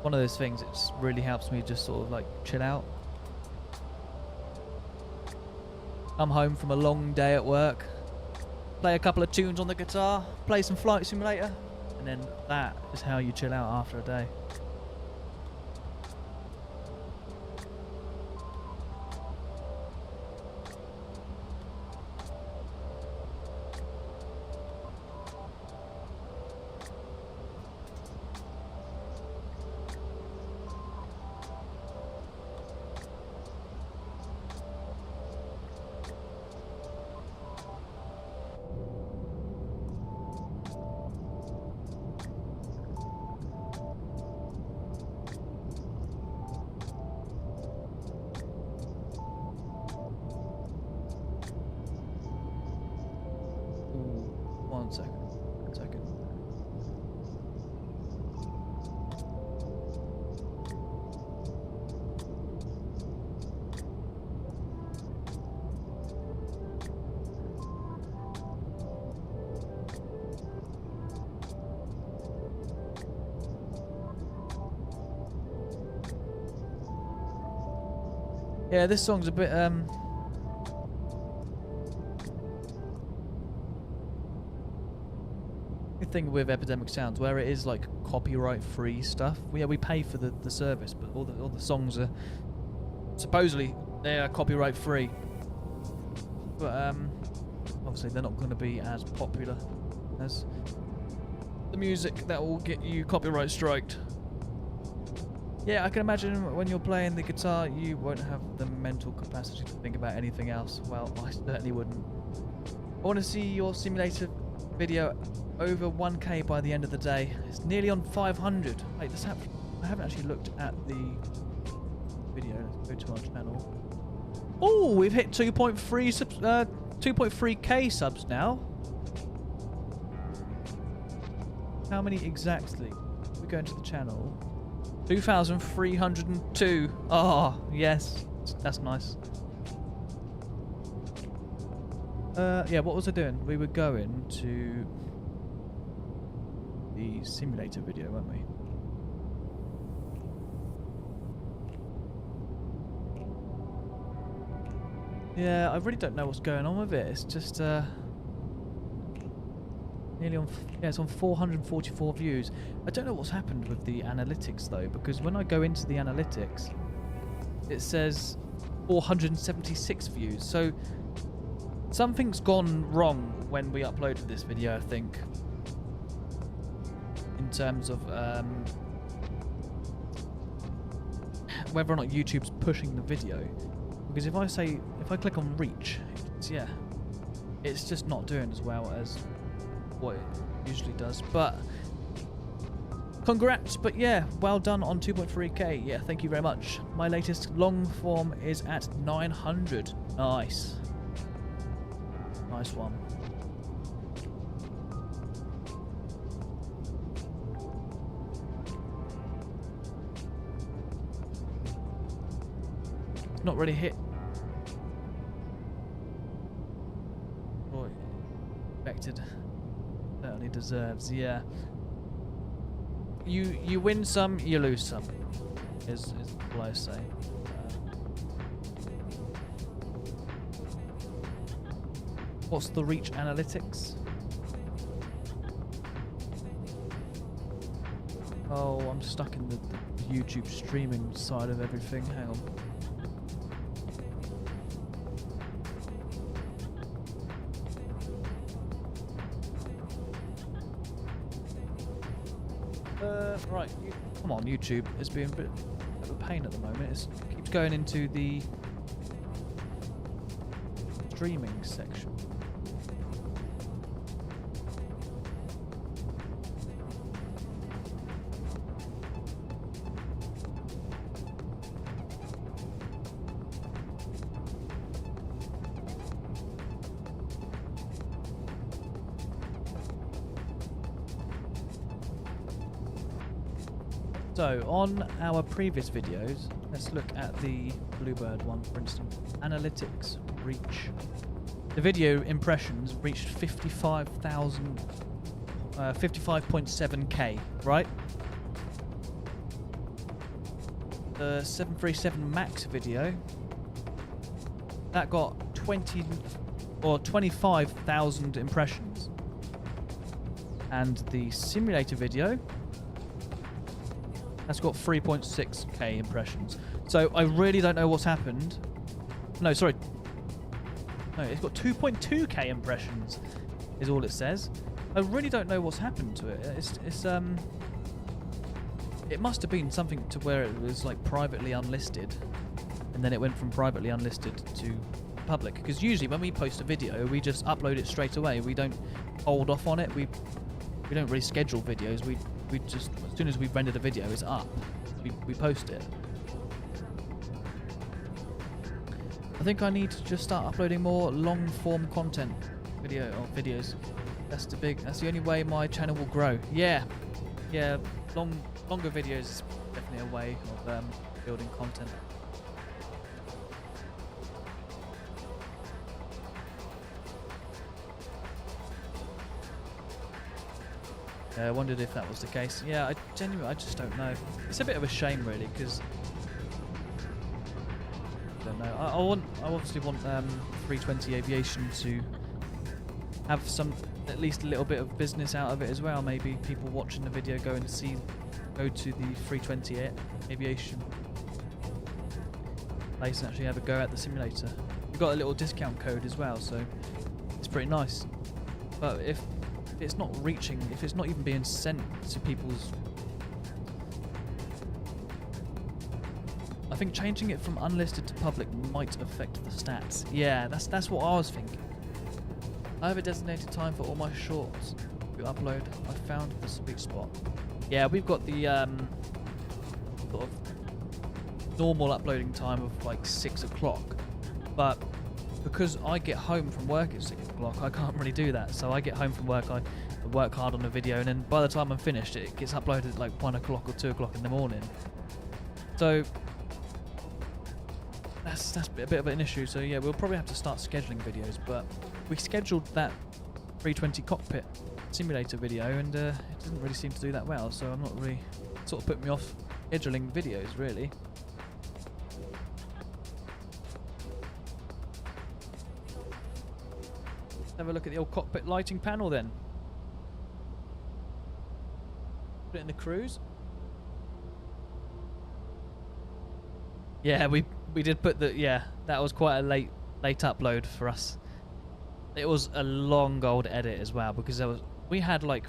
One of those things, it just really helps me just sort of like chill out. Come home from a long day at work, play a couple of tunes on the guitar, play some Flight Simulator, and then that is how you chill out after a day. One second. One second. Yeah, this song's a bit good thing with Epidemic Sounds, where it is like copyright free stuff. We pay for the service, but all the songs are supposedly they are copyright free. But obviously they're not going to be as popular as the music that will get you copyright striked. Yeah, I can imagine when you're playing the guitar, you won't have the mental capacity to think about anything else. Well, I certainly wouldn't. I want to see your simulator video over 1K by the end of the day. It's nearly on 500. Wait, I haven't actually looked at the video. Let's go to our channel. Oh, we've hit 2.3k subs now. How many exactly? We go into the channel. 2,302. Oh, yes. That's nice. Yeah, what was I doing? We were going to the simulator video, weren't we? Yeah, I really don't know what's going on with it. It's just nearly on. Yeah, it's on 444 views. I don't know what's happened with the analytics though, because when I go into the analytics, it says 476 views. So something's gone wrong when we uploaded this video, I think, in terms of whether or not YouTube's pushing the video. Because if I click on reach, it's just not doing as well as what it usually does. But congrats, but yeah, well done on 2.3k. Yeah, thank you very much. My latest long form is at 900. Nice. Nice one. It's not really hit what it expected. Certainly deserves, yeah. You win some, you lose some, is all I say. What's the reach analytics? Oh, I'm stuck in the YouTube streaming side of everything. Hang on. Right, come on, YouTube. It's being a bit of a pain at the moment. It keeps going into the streaming section. So, on our previous videos, let's look at the Bluebird one, for instance. Analytics, reach. The video impressions reached 55.7k, right? The 737 MAX video, that got 25,000 impressions. And the simulator video, that's got 3.6k impressions. So I really don't know what's happened. No, sorry. No, it's got 2.2k impressions, is all it says. I really don't know what's happened to it. It must have been something to where it was like privately unlisted, and then it went from privately unlisted to public. Because usually when we post a video, we just upload it straight away. We don't hold off on it. We don't really schedule videos. We just, as soon as we've rendered a video, it's up. We post it. I think I need to just start uploading more long form content videos. That's the only way my channel will grow. Yeah, longer videos is definitely a way of building content. I wondered if that was the case. Yeah, I just don't know. It's a bit of a shame, really, because I don't know. I obviously want 320 Aviation to have at least a little bit of business out of it as well. Maybe people watching the video go to the 320 Aviation place and actually have a go at the simulator. We've got a little discount code as well, so it's pretty nice. But if it's not reaching, if it's not even being sent to people's, I think changing it from unlisted to public might affect the stats. Yeah, that's what I was thinking. I have a designated time for all my shorts to upload. I found the sweet spot. Yeah, we've got the sort of normal uploading time of like 6 o'clock, but because I get home from work at 6 o'clock, I can't really do that. So I get home from work, I work hard on the video, and then by the time I'm finished, it gets uploaded at like 1 o'clock or 2 o'clock in the morning. So that's a bit of an issue. So yeah, we'll probably have to start scheduling videos, but we scheduled that 320 cockpit simulator video, and it didn't really seem to do that well. So I'm not really, sort of put me off scheduling videos, really. Have a look at the old cockpit lighting panel then. Put it in the cruise. Yeah, we did put the, yeah, that was quite a late upload for us. It was a long old edit as well, because we had like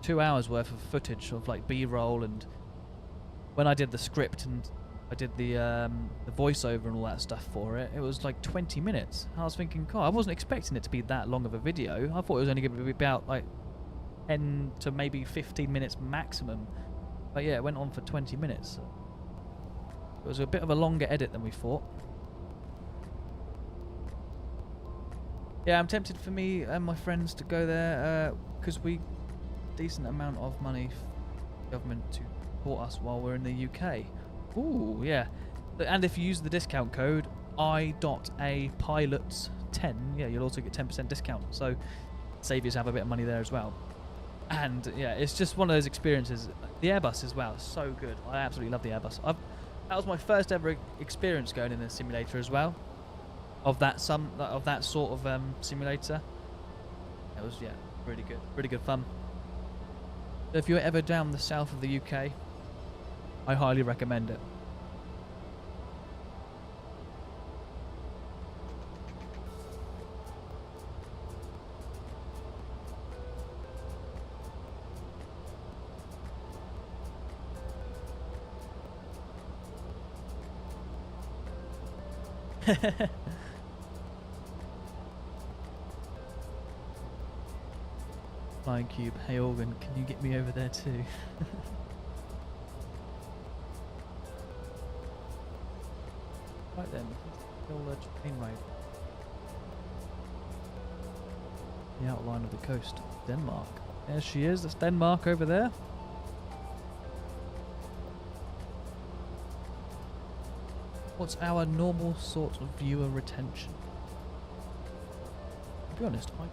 2 hours worth of footage of like B-roll, and when I did the script and I did the voiceover and all that stuff for it, it was like 20 minutes. I was thinking, God, I wasn't expecting it to be that long of a video. I thought it was only going to be about like 10 to maybe 15 minutes maximum. But yeah, it went on for 20 minutes. It was a bit of a longer edit than we thought. Yeah, I'm tempted for me and my friends to go there because we decent amount of money for the government to support us while we're in the UK. Ooh, yeah. And if you use the discount code I.A-Pilots10, yeah, you'll also get 10% discount. So save yourself a bit of money there as well. And yeah, it's just one of those experiences. The Airbus as well, so good. I absolutely love the Airbus. That was my first ever experience going in a simulator as well. Of that sort of simulator. It was, yeah, really good fun. So if you're ever down the south of the UK, I highly recommend it. Flying Cube, hey Organ, can you get me over there too? Right then, still a train ride. The outline of the coast, Denmark. There she is, that's Denmark over there. What's our normal sort of viewer retention? To be honest, I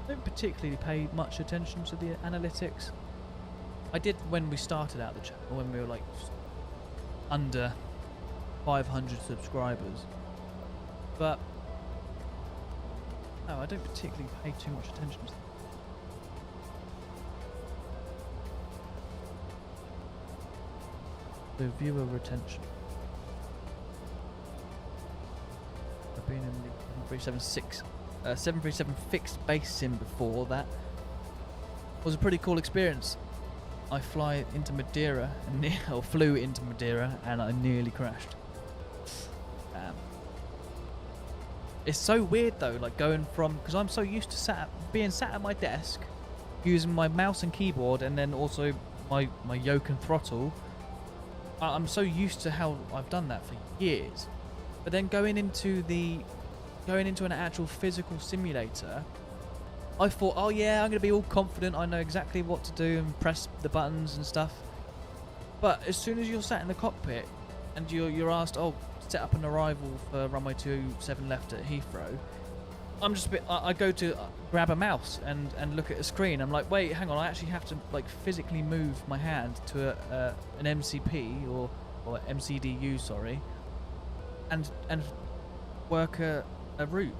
don't particularly pay much attention to the analytics. I did when we started out the channel, when we were like under 500 subscribers. But no, I don't particularly pay too much attention to that. The viewer retention. I've been in the 737 fixed base sim before. That was a pretty cool experience. I flew into Madeira and I nearly crashed. It's so weird though, like going from, because I'm so used to being sat at my desk, using my mouse and keyboard, and then also my yoke and throttle. I'm so used to how I've done that for years, But then going into an actual physical simulator, I thought, oh yeah, I'm going to be all confident. I know exactly what to do and press the buttons and stuff. But as soon as you're sat in the cockpit and you're asked, oh, set up an arrival for runway 27 left at Heathrow, I'm just a bit, I go to grab a mouse and look at a screen. I'm like, wait, hang on, I actually have to like physically move my hand to an MCP or MCDU, sorry, and work a route.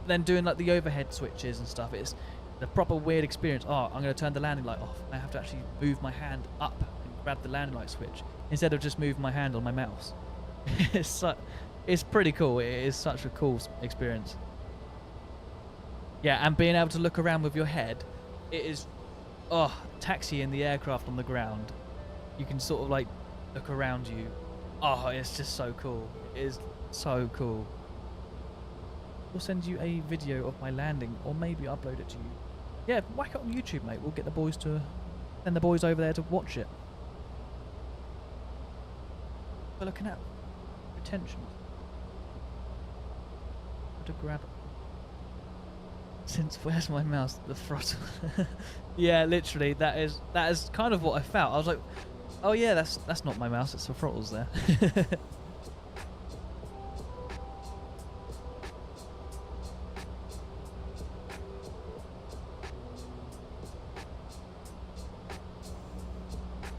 Then doing like the overhead switches and stuff, it's a proper weird experience. Oh, I'm going to turn the landing light off. I have to actually move my hand up and grab the landing light switch instead of just moving my hand on my mouse. It's pretty cool. It is such a cool experience. Yeah, and being able to look around with your head, it is, taxiing the aircraft on the ground. You can sort of like look around you. Oh, it's just so cool. It is so cool. We'll send you a video of my landing, or maybe upload it to you. Yeah, whack it on YouTube, mate. We'll get the boys to send the boys over there to watch it. We're looking at retention. How to grab it. Since where's my mouse? The throttle. Yeah, literally, that is kind of what I felt. I was like, oh yeah, that's not my mouse. It's the throttles there.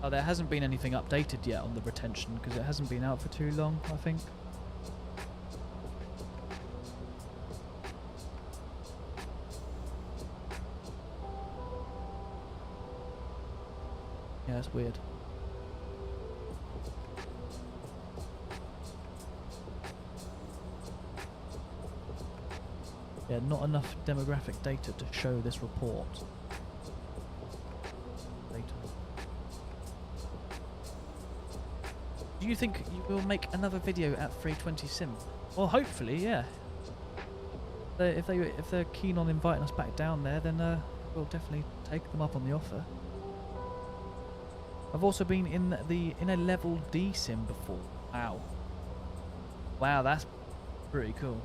Oh, there hasn't been anything updated yet on the retention because it hasn't been out for too long, I think. Yeah, it's weird. Yeah, not enough demographic data to show this report. Data. Do you think you will make another video at 320 Sim? Well, hopefully, yeah. If they're keen on inviting us back down there, then we'll definitely take them up on the offer. I've also been in a level D sim before. Wow. Wow, that's pretty cool.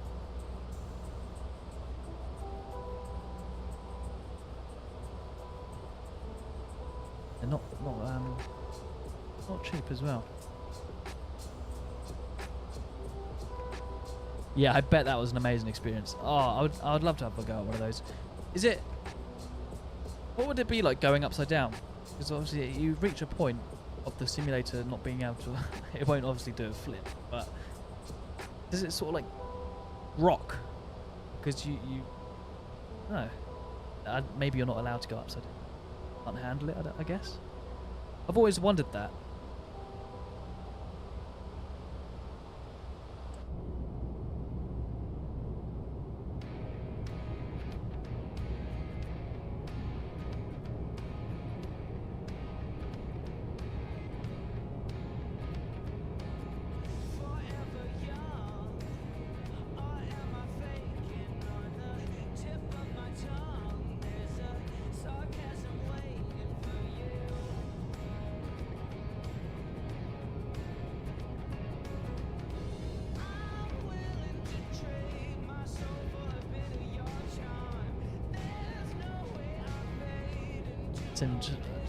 And not cheap as well. Yeah, I bet that was an amazing experience. Oh, I would love to have a go at one of those. Is it? What would it be like going upside down? Because obviously you reach a point of the simulator not being able to. It won't obviously do a flip, but does it sort of like rock? Because you no, maybe you're not allowed to go upside down. Can't handle it, I guess. I've always wondered that.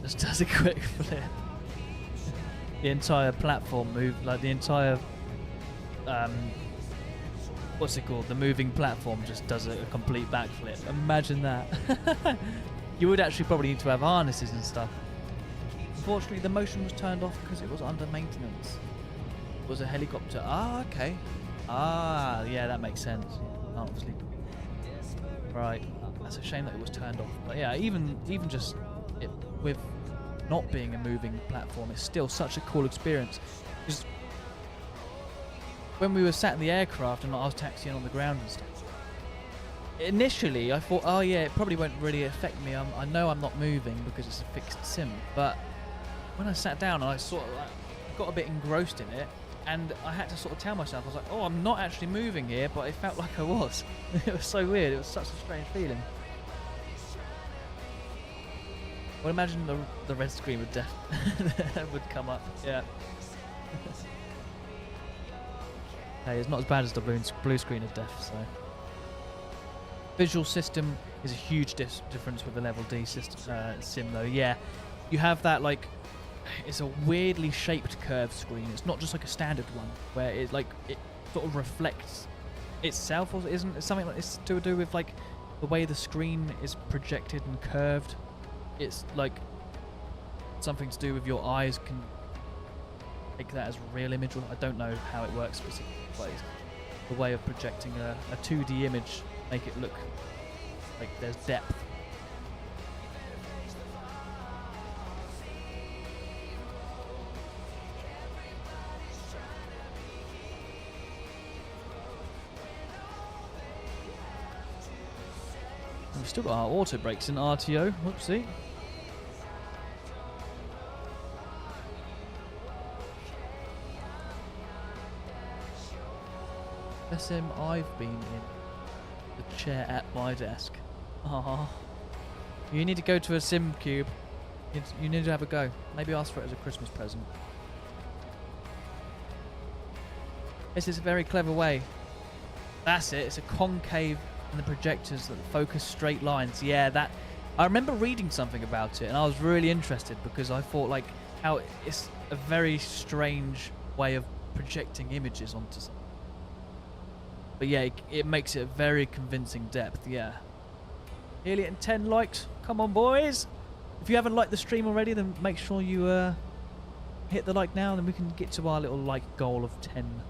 Just does a quick flip. The entire platform moved, like the entire what's it called? The moving platform just does a complete backflip. Imagine that. You would actually probably need to have harnesses and stuff. Unfortunately, the motion was turned off because it was under maintenance. It was a helicopter. Ah, okay. Ah, yeah, that makes sense. Yeah, obviously. Right. That's a shame that it was turned off. But yeah, even just it with not being a moving platform, it's still such a cool experience. Because when we were sat in the aircraft and I was taxiing on the ground and stuff, initially I thought, oh yeah, it probably won't really affect me. I know I'm not moving because it's a fixed sim. But when I sat down, I sort of got a bit engrossed in it, and I had to sort of tell myself, I was like, oh, I'm not actually moving here, but it felt like I was. It was so weird. It was such a strange feeling. Well, imagine the red screen would come up. Yeah. Hey, it's not as bad as the blue screen of death, so. Visual system is a huge difference with the level D system, sim though. Yeah, you have that like, it's a weirdly shaped curved screen. It's not just like a standard one where it sort of reflects itself, or isn't it something like it's to do with like the way the screen is projected and curved. It's like something to do with your eyes can take that as a real image. I don't know how it works specifically, but it's the way of projecting a 2D image, make it look like there's depth. We've still got our auto brakes in RTO. Whoopsie. SM, I've been in the chair at my desk. Ah, you need to go to a sim cube. You need to have a go. Maybe ask for it as a Christmas present. This is a very clever way. That's it. It's a concave and the projectors that focus straight lines. Yeah, that. I remember reading something about it, and I was really interested because I thought like how it's a very strange way of projecting images onto something. But yeah, it makes it a very convincing depth, yeah. Nearly at 10 likes. Come on, boys. If you haven't liked the stream already, then make sure you hit the like now, and then we can get to our little like goal of 10.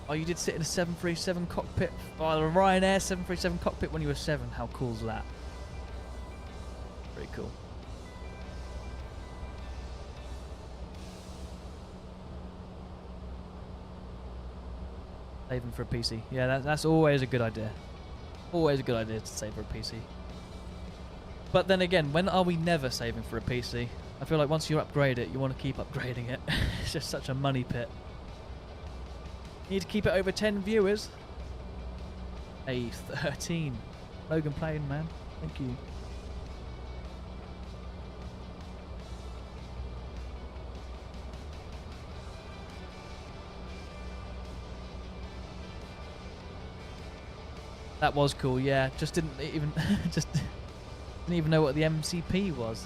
Oh, you did sit in a 737 cockpit. Oh, the Ryanair 737 cockpit when you were 7. How cool is that? Pretty cool. Saving for a PC. Yeah, that's always a good idea. Always a good idea to save for a PC. But then again, when are we never saving for a PC? I feel like once you upgrade it, you want to keep upgrading it. It's just such a money pit. You need to keep it over 10 viewers. Hey, 13. Logan playing, man. Thank you. That was cool, yeah. Just didn't even didn't even know what the MCP was.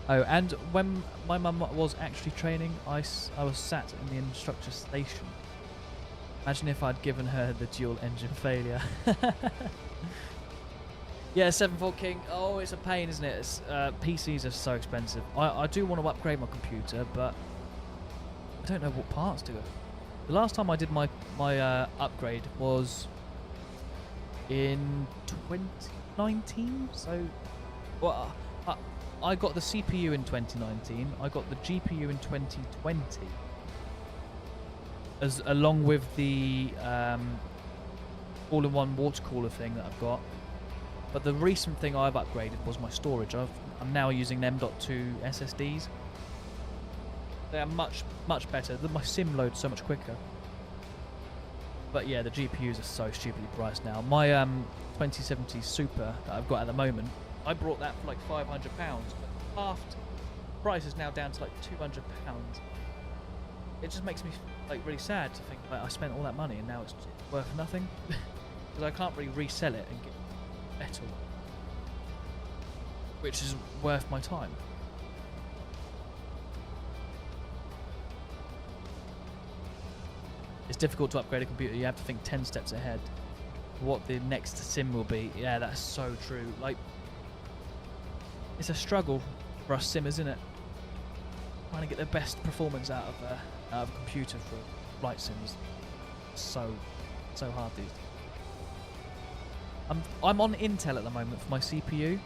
Oh, and when my mum was actually training, I was sat in the instructor station. Imagine if I'd given her the dual engine failure. Yeah, 7.4 King. Oh, it's a pain, isn't it? It's, PCs are so expensive. I do want to upgrade my computer, but I don't know what parts to go. The last time I did my upgrade was in 2019. So, well, I got the CPU in 2019. I got the GPU in 2020, along with the all-in-one water cooler thing that I've got. But the recent thing I've upgraded was my storage. I'm now using M.2 SSDs. They are much better. My sim loads so much quicker. But yeah, the GPUs are so stupidly priced now. My 2070 Super that I've got at the moment, I brought that for like £500, but half price is now down to like £200. It just makes me like really sad to think like I spent all that money and now it's worth nothing because I can't really resell it and get better, which is worth my time. It's difficult to upgrade a computer. You have to think 10 steps ahead. What the next sim will be. Yeah, that's so true. Like, it's a struggle for us simmers, isn't it? Trying to get the best performance out of a computer for flight sims. So hard these days. I'm on Intel at the moment for my CPU,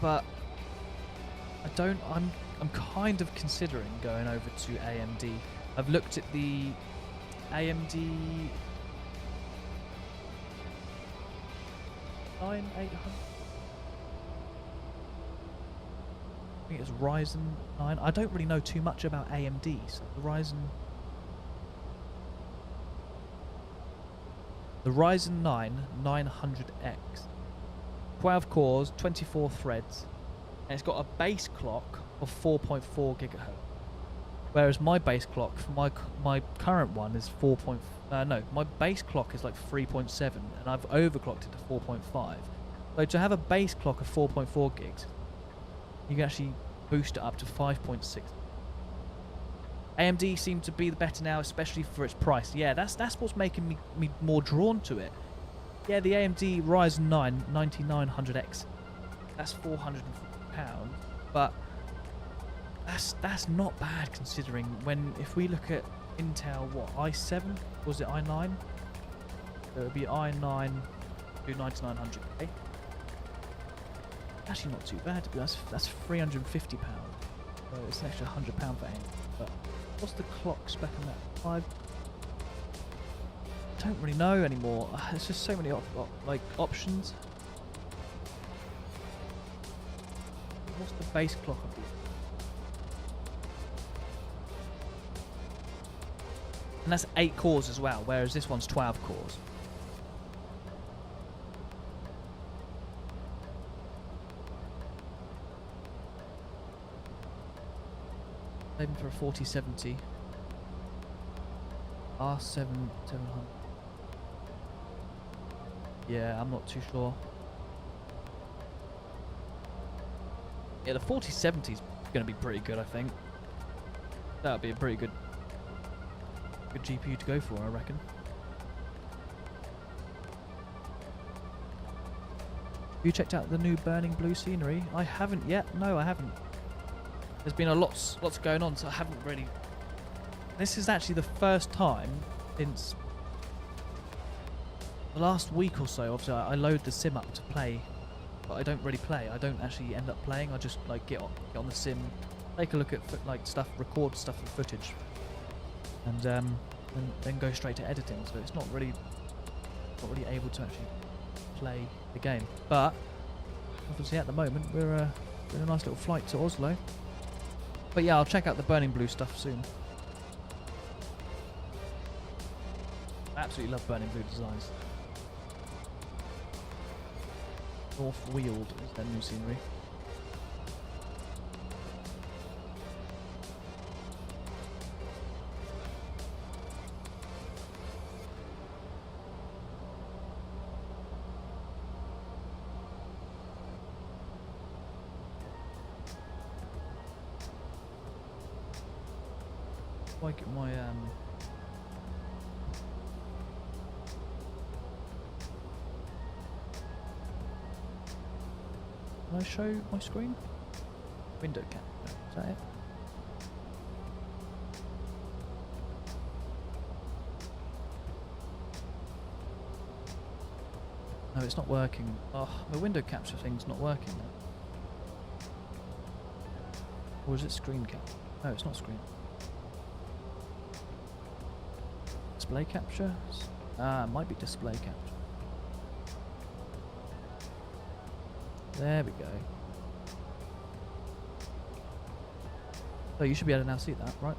but I'm kind of considering going over to AMD. I've looked at the AMD 9800. I think it's Ryzen 9. I don't really know too much about AMD, so the Ryzen 9 900X, 12 cores, 24 threads, and it's got a base clock of 4.4 gigahertz. Whereas my base clock for my current one is no, my base clock is like 3.7, and I've overclocked it to 4.5. So to have a base clock of 4.4 gigs, you can actually boost it up to 5.6. AMD seem to be the better now, especially for its price. Yeah, that's what's making me more drawn to it. Yeah, the AMD Ryzen 9 9900X, that's £450, but that's not bad considering if we look at Intel, what, i7? Was it i9? So it would be i9 to 9900K. Actually not too bad to be honest. That's £350. So it's an extra £100 for AIM. But what's the clock spec on that? 5? Don't really know anymore. There's just so many options. What's the base clock of these? And that's 8 cores as well, whereas this one's 12 cores. Maybe for a 4070. R7 700. Yeah, I'm not too sure. Yeah, the 4070 is going to be pretty good, I think. That would be a pretty good GPU to go for, I reckon. Have you checked out the new Burning Blue scenery? I haven't yet. No, I haven't. There's been lots going on, so I haven't really. This is actually the first time since the last week or so. Obviously, I load the sim up to play, but I don't really play. I don't actually end up playing. I just like get on the sim, take a look at stuff, record stuff and footage, and then go straight to editing. So it's not really able to actually play the game. But obviously, at the moment, we're in a nice little flight to Oslo. But yeah, I'll check out the Burning Blue stuff soon. I absolutely love Burning Blue designs. North Weald is their new scenery. I get my can I show my screen? Window cap. Is that it? No, it's not working. Oh, the window capture thing's not working now. Or is it screen cap? No, it's not screen. Display capture? It might be display capture. There we go. So you should be able to now see that, right?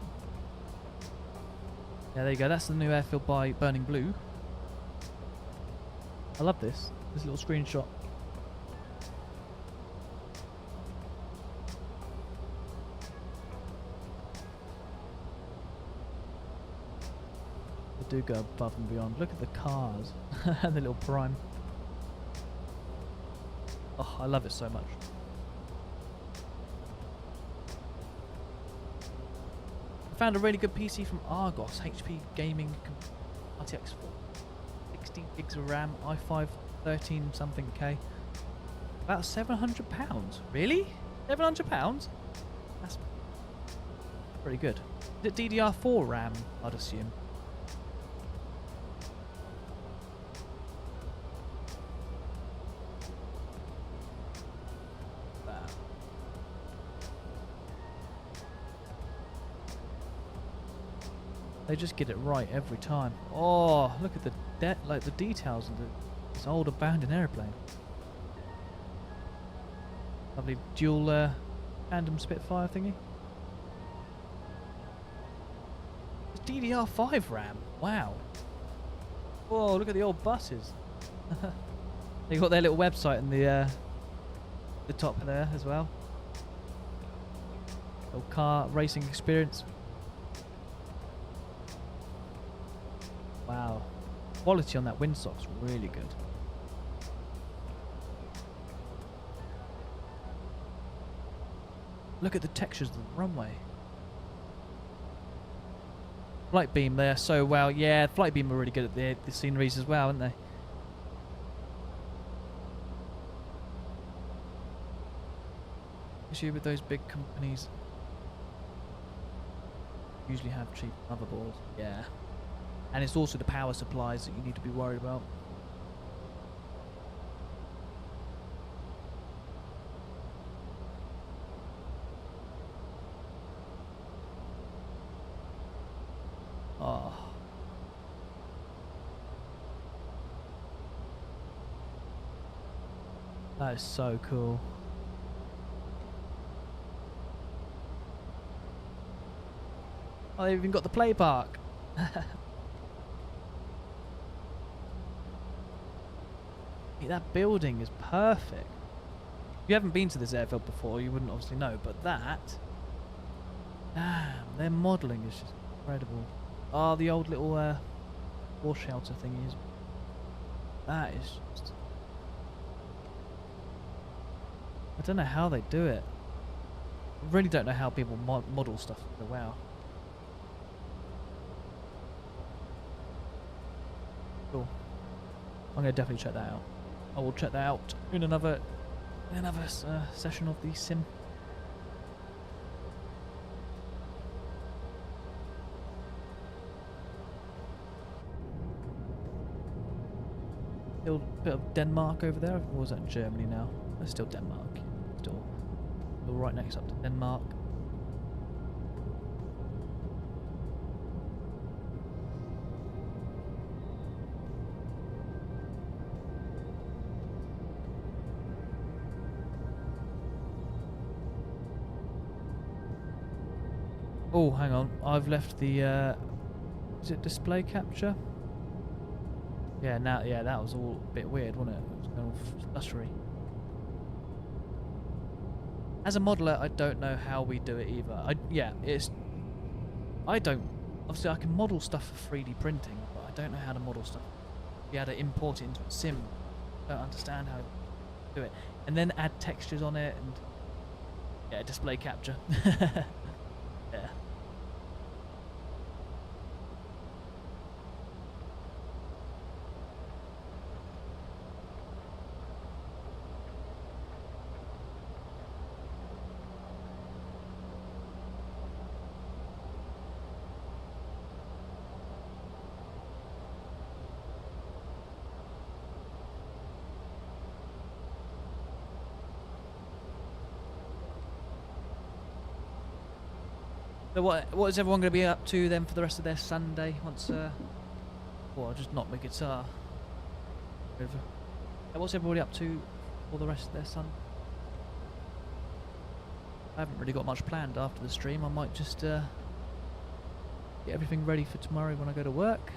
Yeah, there you go. That's the new airfield by Burning Blue. I love this little screenshot. They do go above and beyond. Look at the cars. The little Prime. Oh, I love it so much. I found a really good PC from Argos, HP Gaming RTX 4. 16 gigs of RAM, i5 13 something K. About £700. Really? £700? That's pretty good. Is it DDR4 RAM, I'd assume? They just get it right every time. Oh, look at the details of this old abandoned airplane. Lovely dual tandem Spitfire thingy. It's DDR5 RAM. Wow. Whoa, look at the old buses. They got their little website in the top there as well. Little car racing experience. Wow. Quality on that windsock's really good. Look at the textures of the runway. Flight beam there so well. Yeah, flight beam are really good at the sceneries as well, aren't they? Issue with those big companies. Usually have cheap motherboards. Yeah. And it's also the power supplies that you need to be worried about. Oh. That is so cool. Oh, they've even got the play park. That building is perfect. If you haven't been to this airfield before, you wouldn't obviously know, but that... Damn, their modelling is just incredible. Oh, the old little war shelter thingies. That is just... I don't know how they do it. I really don't know how people model stuff. Wow. Cool. I'm going to definitely check that out. I will check that out in another session of the sim. Still a bit of Denmark over there. Or was that Germany now? It's still Denmark. Still right next up to Denmark. Oh, hang on. I've left the, is it display capture? Yeah, now, yeah, that was all a bit weird, wasn't it? It was going all stuttery. As a modeler, I don't know how we do it either. Obviously I can model stuff for 3D printing, but I don't know how to model stuff. You had to import it into a sim. I don't understand how to do it. And then add textures on it and, yeah, display capture. Yeah. So what is everyone going to be up to then for the rest of their Sunday? Once, I'll just knock my guitar over. What's everybody up to for the rest of their Sunday? I haven't really got much planned after the stream. I might just get everything ready for tomorrow when I go to work.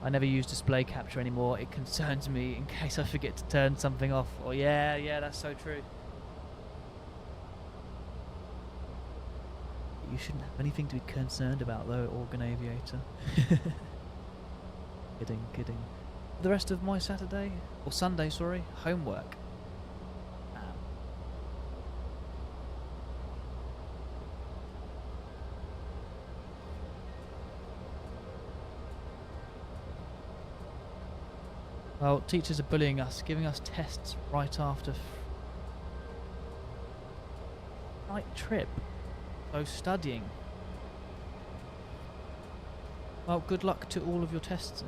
I never use display capture anymore. It concerns me in case I forget to turn something off. Or yeah, that's so true. You shouldn't have anything to be concerned about though, Organ Aviator. Kidding. The rest of my Saturday, or Sunday, sorry, homework. Well, teachers are bullying us, giving us tests right after night trip. So studying. Well, good luck to all of your tests.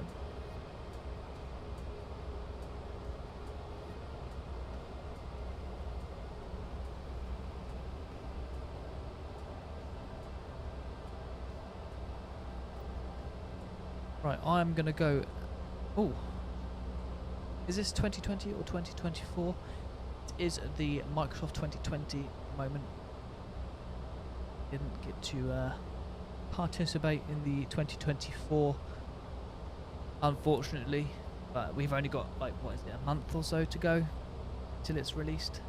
Right, I'm gonna go. Oh. Is this 2020 or 2024? It is the Microsoft 2020 moment. Didn't get to participate in the 2024, unfortunately. But we've only got, like, what is it, a month or so to go. till it's released.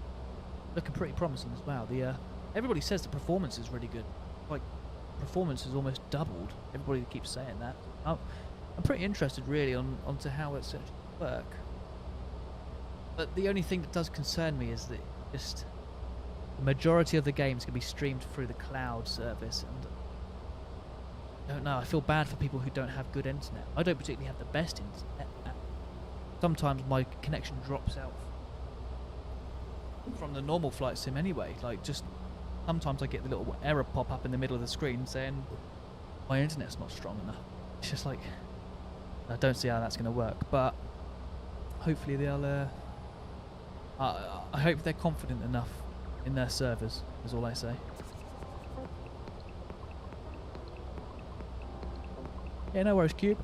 Looking pretty promising as well. The everybody says the performance is really good. Like, performance is almost doubled. Everybody keeps saying that. I'm pretty interested really onto how it's actually work. But the only thing that does concern me is that just the majority of the games can be streamed through the cloud service, and I don't know, I feel bad for people who don't have good internet. I don't particularly have the best internet. Sometimes my connection drops out from the normal flight sim anyway. Like, just sometimes I get the little error pop up in the middle of the screen saying my internet's not strong enough. It's just like, I don't see how that's going to work, but hopefully they'll I hope they're confident enough in their servers, is all I say. Yeah, no worries, Cube.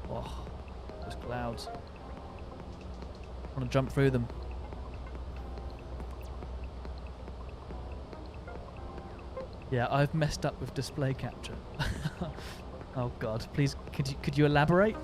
Oh, those clouds. I want to jump through them. Yeah, I've messed up with display capture. Oh God, please, could you elaborate?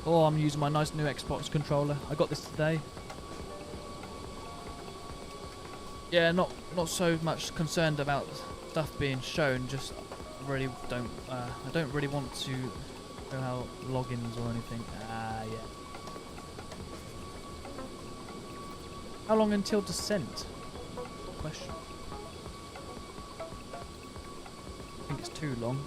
Oh, I'm using my nice new Xbox controller. I got this today. Yeah, not so much concerned about stuff being shown. Just really don't. I don't really want to show out logins or anything. Yeah. How long until descent? Question. I think it's too long.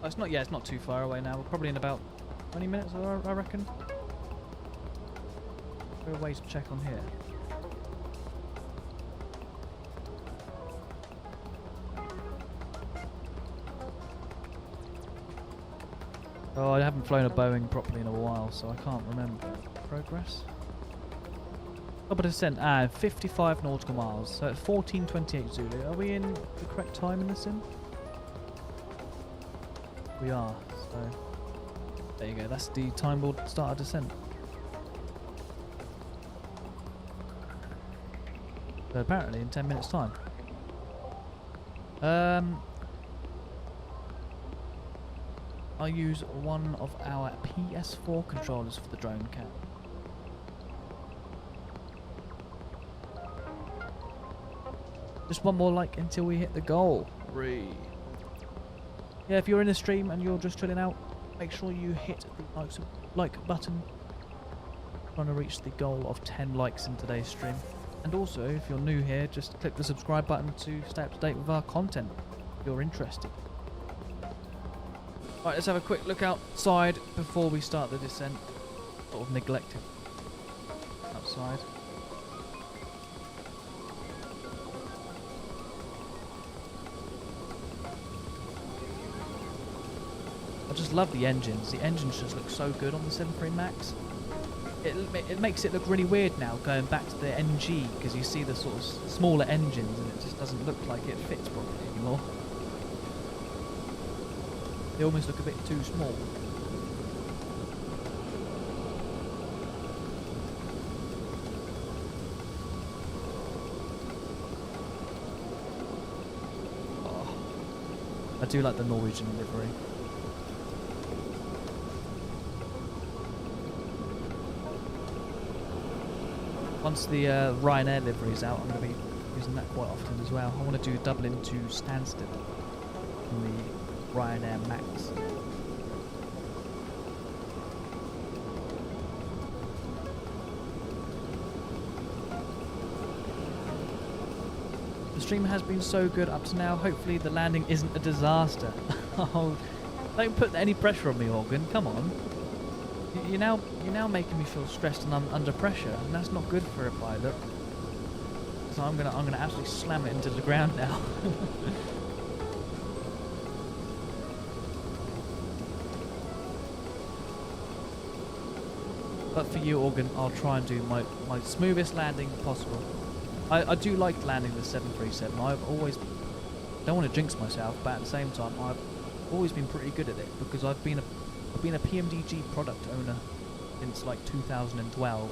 Oh, it's not. Yeah, it's not too far away now. We're probably in about 20 minutes, I reckon. Is there a way to check on here? Oh, I haven't flown a Boeing properly in a while, so I can't remember. Progress? Top of descent. 55 nautical miles. So it's 14:28 Zulu. Are we in the correct time in the sim? We are, so there you go, that's the time we'll start our descent. So apparently in 10 minutes time. I use one of our PS4 controllers for the drone cam. Just one more like until we hit the goal. 3. Yeah, if you're in a stream and you're just chilling out, make sure you hit the like button. Trying to reach the goal of 10 likes in today's stream. And also, if you're new here, just click the subscribe button to stay up to date with our content if you're interested. Right, let's have a quick look outside before we start the descent. Sort of neglected outside. I just love the engines. The engines just look so good on the 7.3 Max. It makes it look really weird now going back to the NG, because you see the sort of smaller engines and it just doesn't look like it fits properly anymore. They almost look a bit too small. Oh, I do like the Norwegian livery. Once the EINN livery is out, I'm going to be using that quite often as well. I want to do Dublin to Stansted in the EINN Max. The stream has been so good up to now. Hopefully the landing isn't a disaster. Oh, don't put any pressure on me, Organ. Come on. You're now making me feel stressed and I'm under pressure, and that's not good for a pilot. So I'm gonna absolutely slam it into the ground now. But for you, Organ, I'll try and do my smoothest landing possible. I do like landing the 737. I've always, don't want to jinx myself, but at the same time, I've always been pretty good at it because I've been a PMDG product owner since like 2012,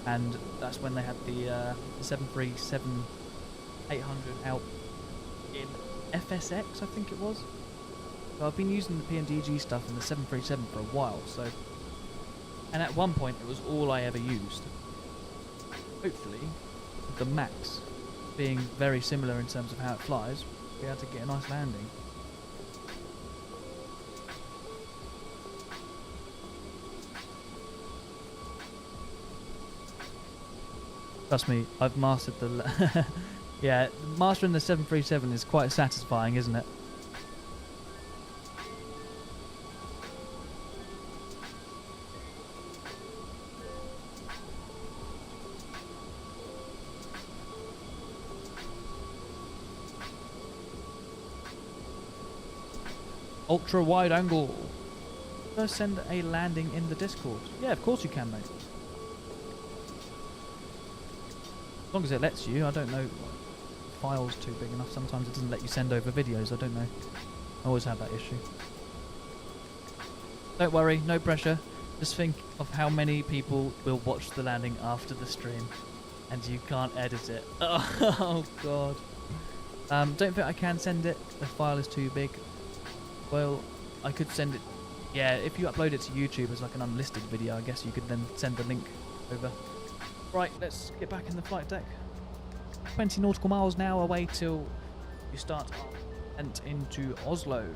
and that's when they had the 737-800 out in FSX, I think it was. So I've been using the PMDG stuff in the 737 for a while. So, and at one point it was all I ever used. Hopefully, with the Max being very similar in terms of how it flies, we'll be able to get a nice landing. Trust me, I've mastered the... yeah, mastering the 737 is quite satisfying, isn't it? Ultra wide angle. First send a landing in the Discord. Yeah, of course you can, mate. As long as it lets you. I don't know, the file's too big enough. Sometimes it doesn't let you send over videos. I don't know. I always have that issue. Don't worry, no pressure. Just think of how many people will watch the landing after the stream and you can't edit it. Oh god. Don't think I can send it. The file is too big. Well, I could send it. Yeah, if you upload it to YouTube as like an unlisted video, I guess you could then send the link over. Right, let's get back in the flight deck. 20 nautical miles now away till you start our descent into Oslo.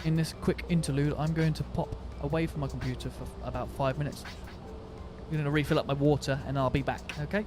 In this quick interlude, I'm going to pop away from my computer for about 5 minutes. I'm going to refill up my water and I'll be back, okay?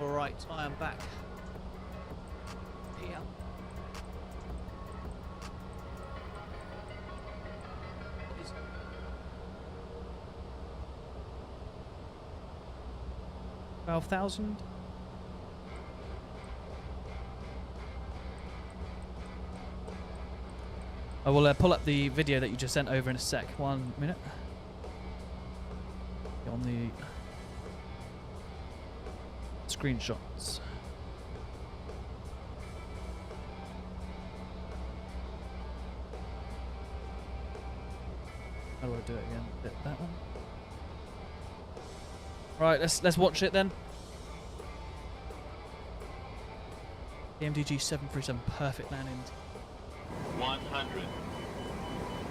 Alright, I am back. Here. What is it? 12,000? I will pull up the video that you just sent over in a sec. 1 minute. On the screenshots. How do I do it again? That one. Right, let's watch it then. PMDG 737, perfect landing. 100.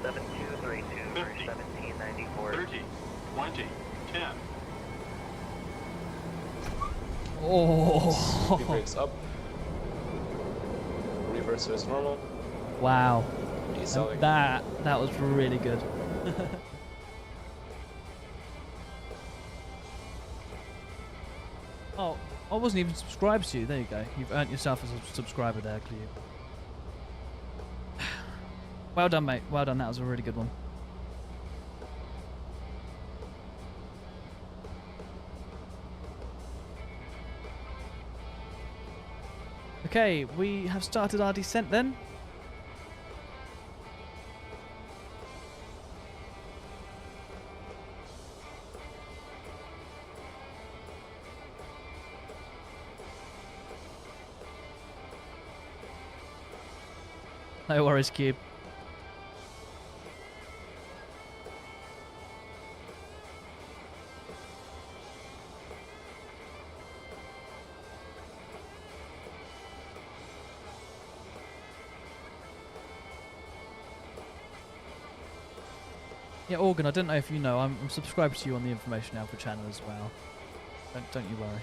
7232 for 50, 1794. 30, 20, 10. Oh, Speed brakes up. Reverse is normal. wow. Decelerating. That was really good. Oh, I wasn't even subscribed to you. There you go. You've earned yourself as a subscriber there, Cleve. Well done, mate. Well done. That was a really good one. Okay, we have started our descent then. No worries, Cube. Yeah, Organ, I don't know if you know, I'm subscribed to you on the Information Alpha channel as well. Don't you worry.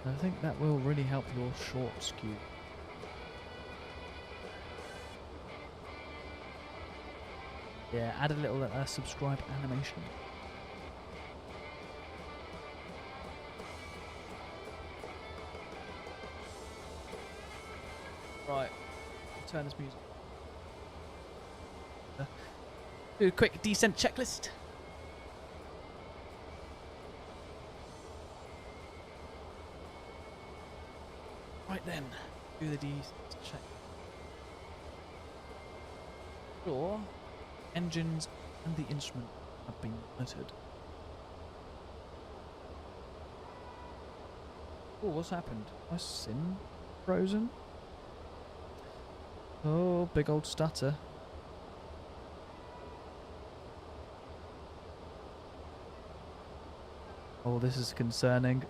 I think that will really help your shorts, Cube. Yeah, add a little subscribe animation. Right, turn this music. Do a quick descent checklist. Right then, do the descent check. Sure. Engines and the instrument have been monitored. Oh, what's happened? My sim frozen? Oh, big old stutter. Oh, this is concerning.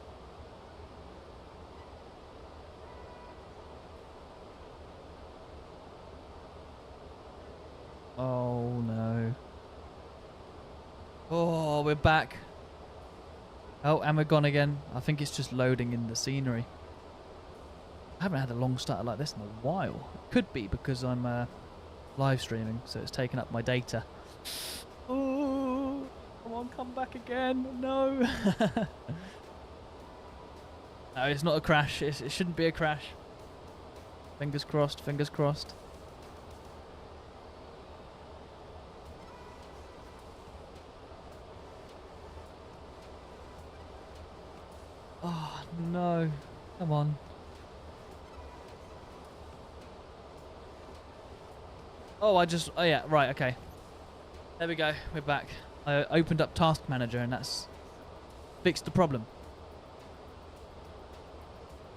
Oh no. Oh, we're back. Oh, and we're gone again. I think it's just loading in the scenery. I haven't had a long stutter like this in a while. It could be because I'm live streaming, so it's taken up my data. Oh, come on, come back again. No. No, it's not a crash. It shouldn't be a crash. Fingers crossed, fingers crossed. Oh, no. Come on. Oh, oh yeah, right, okay. There we go, we're back. I opened up Task Manager and that's fixed the problem.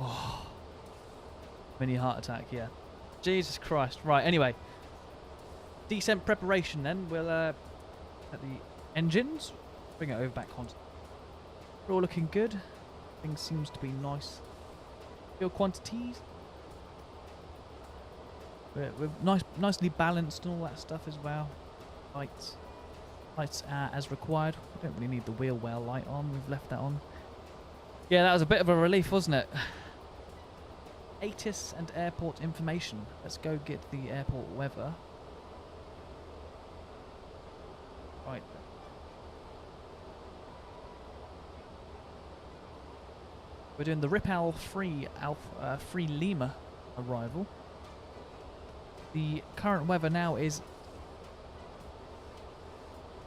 Oh. Mini heart attack, yeah. Jesus Christ. Right, anyway. Descent preparation then. We'll, at the engines. Bring it over back on. We're all looking good. Things seems to be nice. Fuel quantities. We're nicely balanced and all that stuff as well. Lights as required. We don't really need the wheel well light on. We've left that on. Yeah, that was a bit of a relief, wasn't it? ATIS and airport information. Let's go get the airport weather. Right. We're doing the Ripal 3 Alpha 3 Lima arrival. The current weather now is.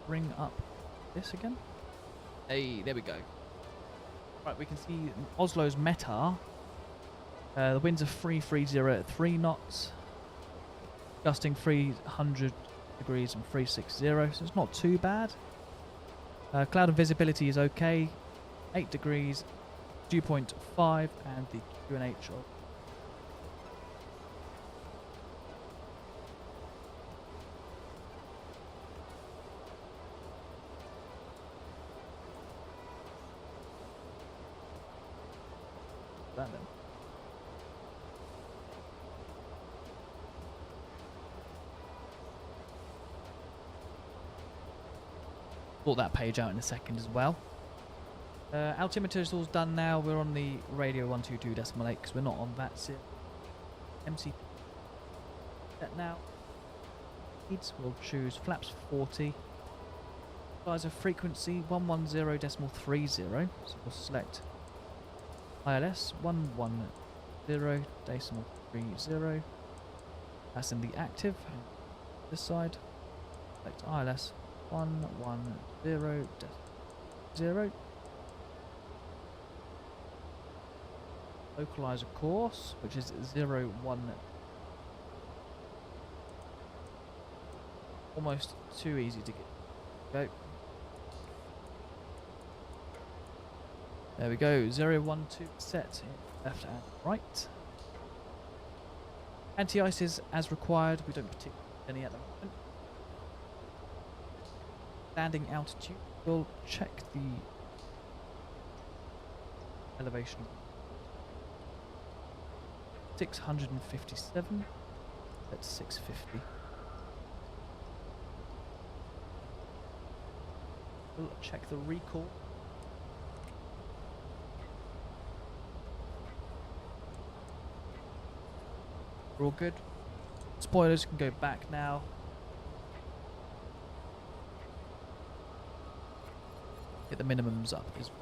Bring up this again. Hey, there we go. Right, we can see Oslo's METAR. The winds are 330 at 3 knots. Gusting 300 degrees and 360, so it's not too bad. Cloud and visibility is okay, 8 degrees, dew point 5, and the QNH of that then. Sort that page out in a second as well. Altimeter is all done now. We're on the radio 122.8 because we're not on that MC set now. We'll choose flaps 40. Size of frequency 110.30. So we'll select ILS 110.30. That's in the active. This side. Select ILS 110.0. Localize a course, which is 01. Almost too easy to get. Go. There we go. 012 set left and right. Anti-ice is as required. We don't particularly need any at the moment. Landing altitude. We'll check the elevation. 657. That's 650. We'll check the recall. We're all good. Spoilers can go back now. Get the minimums up as well.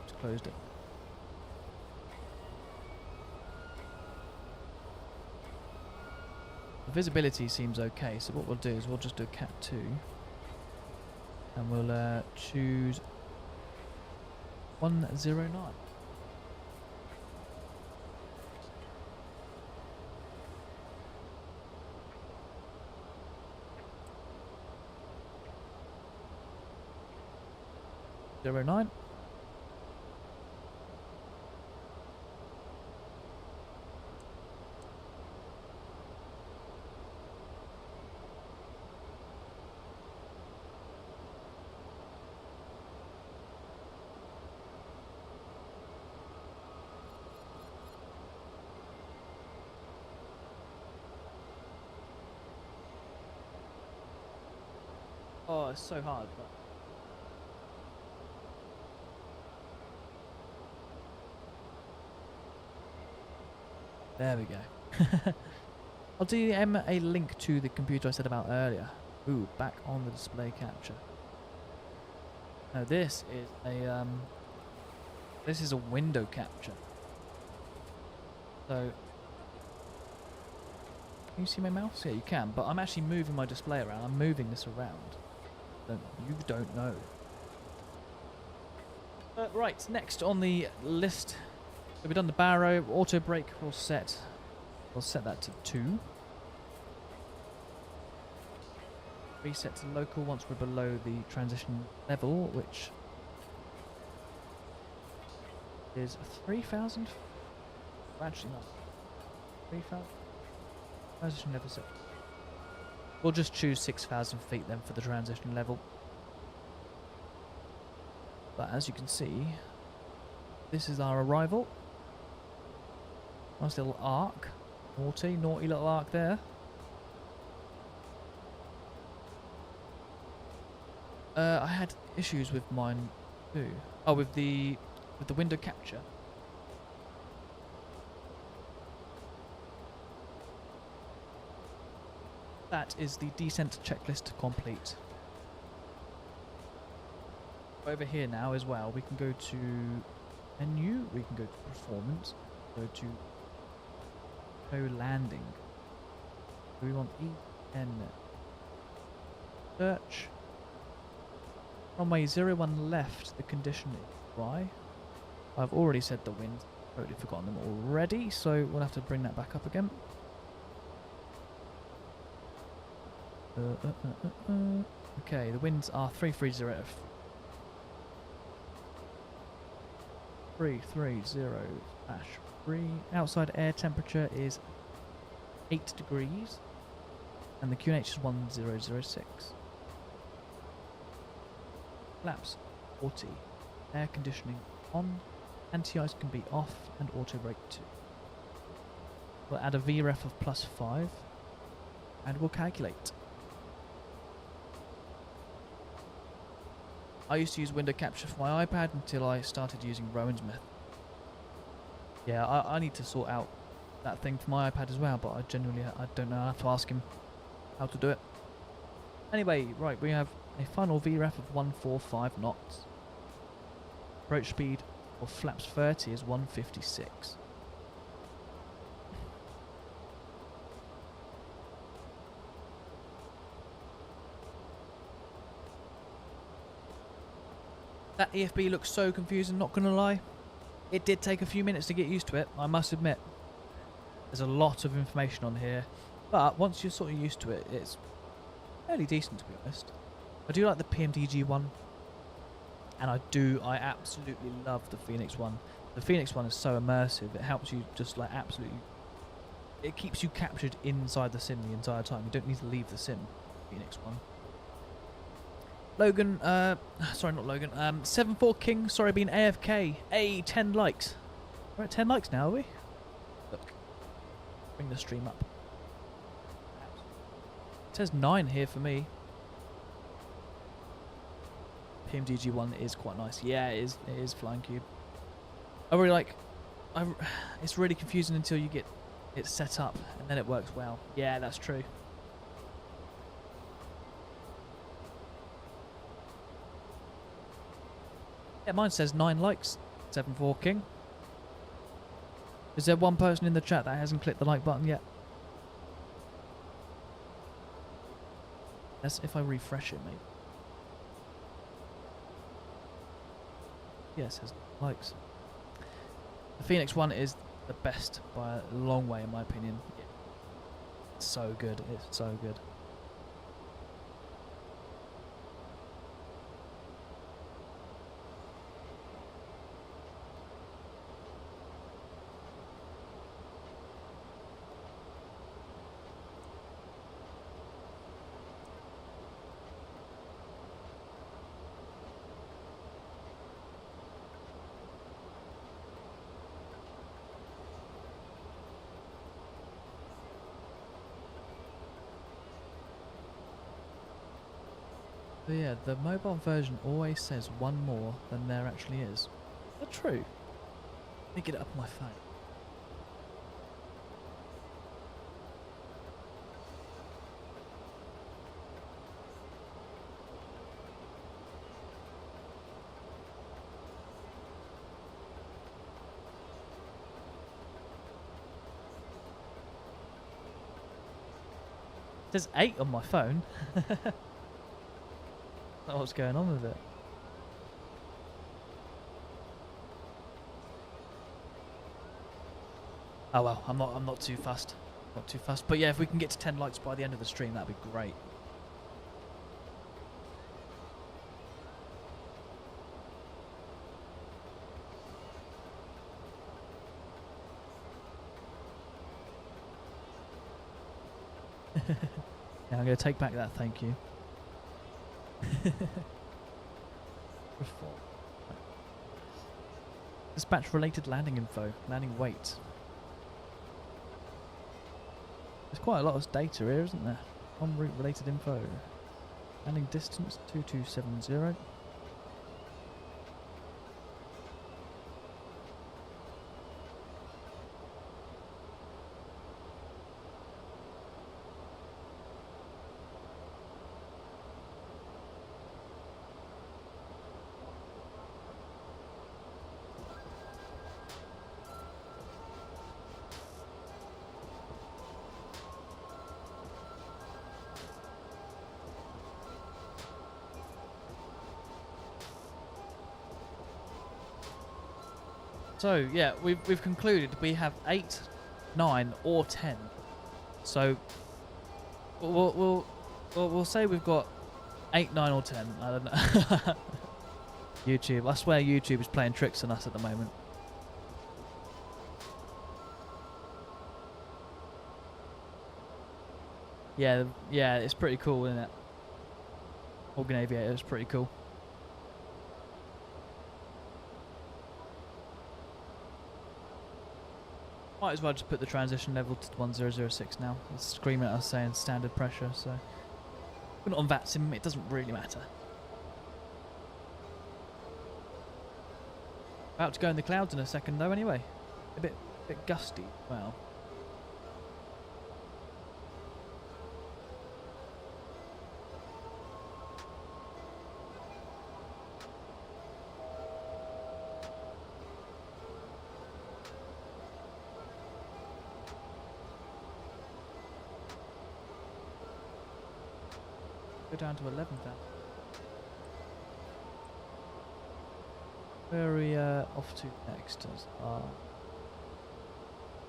Just closed it. The visibility seems okay, so what we'll do is we'll just do a Cat 2. And we'll choose 109. Zero 9. Oh, it's so hard, but there we go. I'll DM a link to the computer I said about earlier. Ooh, back on the display capture. Now this is a window capture. So can you see my mouse? Yeah, you can, but I'm actually moving my display around. I'm moving this around. You don't know. Right, next on the list, we've done the barrow. Auto brake we'll set that to 2. Reset to local once we're below the transition level, which is 3,000. Actually not 3,000. Transition level set. We'll just choose 6,000 feet then for the transition level. But as you can see, this is our arrival. Nice little arc. Naughty little arc there. I had issues with mine too. Oh, with the window capture. That is the descent checklist complete. Over here now as well, we can go to menu, we can go to performance, go to landing. We want EN. Search. Runway 01 left, the condition is dry. I've already said the wind. Totally forgotten them already, so we'll have to bring that back up again. Okay, the winds are 330. 330-3. Outside air temperature is 8 degrees. And the QNH is 1006. Flaps 40. Air conditioning on. Anti-ice can be off and auto brake 2. We'll add a VREF of +5 and we'll calculate. I used to use window capture for my iPad until I started using Rowan's method. Yeah, I need to sort out that thing for my iPad as well, but I don't know. I have to ask him how to do it. Anyway, right, we have a final VREF of 145 knots. Approach speed for flaps 30 is 156. That EFB looks so confusing, not gonna lie. It did take a few minutes to get used to it, I must admit. There's a lot of information on here, but once you're sort of used to it, it's fairly decent, to be honest. I do like the PMDG one, and I absolutely love the Phoenix one. The Phoenix one is so immersive, it helps you just like absolutely, it keeps you captured inside the sim the entire time. You don't need to leave the sim, Phoenix one. Logan, sorry, not Logan, 74 King, sorry, being AFK. 10 likes. We're at 10 likes now, are we? Look. Bring the stream up. It says 9 here for me. PMDG one is quite nice. Yeah, it is Flying Cube. I really like, it's really confusing until you get it set up, and then it works well. Yeah, that's true. Yeah, mine says 9 likes, 74 King. Is there one person in the chat that hasn't clicked the like button yet? That's if I refresh it, mate. Yeah, it says likes. The Phoenix one is the best by a long way, in my opinion. It's so good, it's so good. But yeah, the mobile version always says one more than there actually is. Is that true? Let me get it up on my phone. There's 8 on my phone. I don't know what's going on with it. Oh well, I'm not too fussed. Not too fussed. But yeah, if we can get to 10 likes by the end of the stream, that'd be great. Yeah, I'm going to take back that thank you. Dispatch related landing info, landing weight. There's quite a lot of data here, isn't there? En route related info. Landing distance 2270. So yeah, we've concluded we have 8, 9, or 10. So we'll say we've got 8, 9, or 10. I don't know. YouTube. I swear YouTube is playing tricks on us at the moment. Yeah, it's pretty cool, isn't it? Organ Aviator is pretty cool. Might as well just put the transition level to 1006 now. It's screaming at us saying standard pressure, so we're not on VATSIM, it doesn't really matter. About to go in the clouds in a second though anyway. A bit gusty. Wow. Go down to 11,000. Where are we off to next?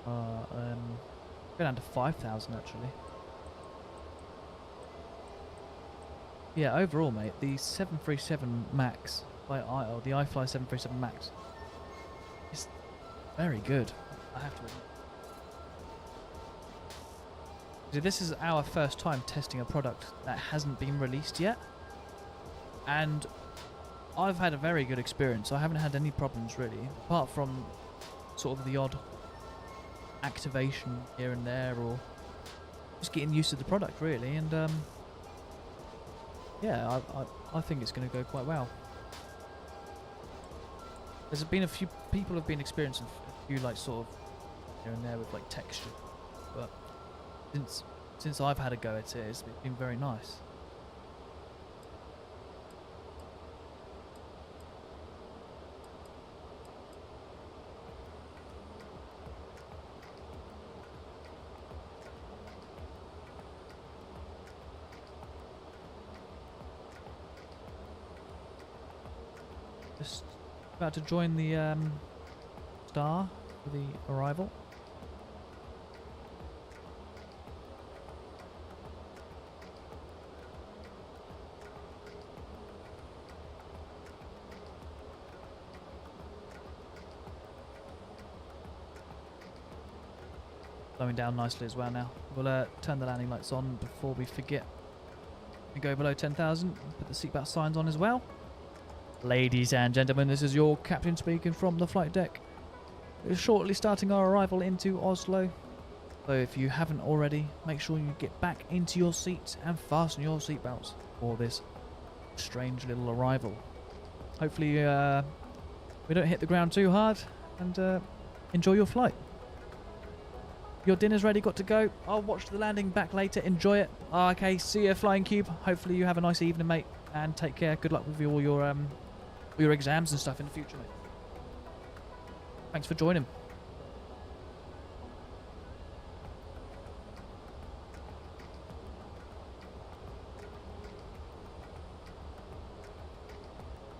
Go down to 5,000 actually. Yeah, overall, mate, the 737 Max by IO, the iFly 737 Max, is very good. I have to admit. So this is our first time testing a product that hasn't been released yet, and I've had a very good experience. I haven't had any problems really, apart from sort of the odd activation here and there, or just getting used to the product really. And yeah, I think it's going to go quite well. There's been a few people have been experiencing a few like sort of here and there with like texture, but since I've had a go at it, it's been very nice. Just about to join the star for the arrival. Slowing down nicely as well now. We'll turn the landing lights on before we forget. We go below 10,000. Put the seatbelt signs on as well. Ladies and gentlemen, this is your captain speaking from the flight deck. We're shortly starting our arrival into Oslo. So if you haven't already, make sure you get back into your seats and fasten your seatbelts for this strange little arrival. Hopefully we don't hit the ground too hard, and enjoy your flight. Your dinner's ready, got to go. I'll watch the landing back later, enjoy it. Okay, see you, Flying Cube. Hopefully you have a nice evening, mate, and take care. Good luck with all your exams and stuff in the future, mate. Thanks for joining.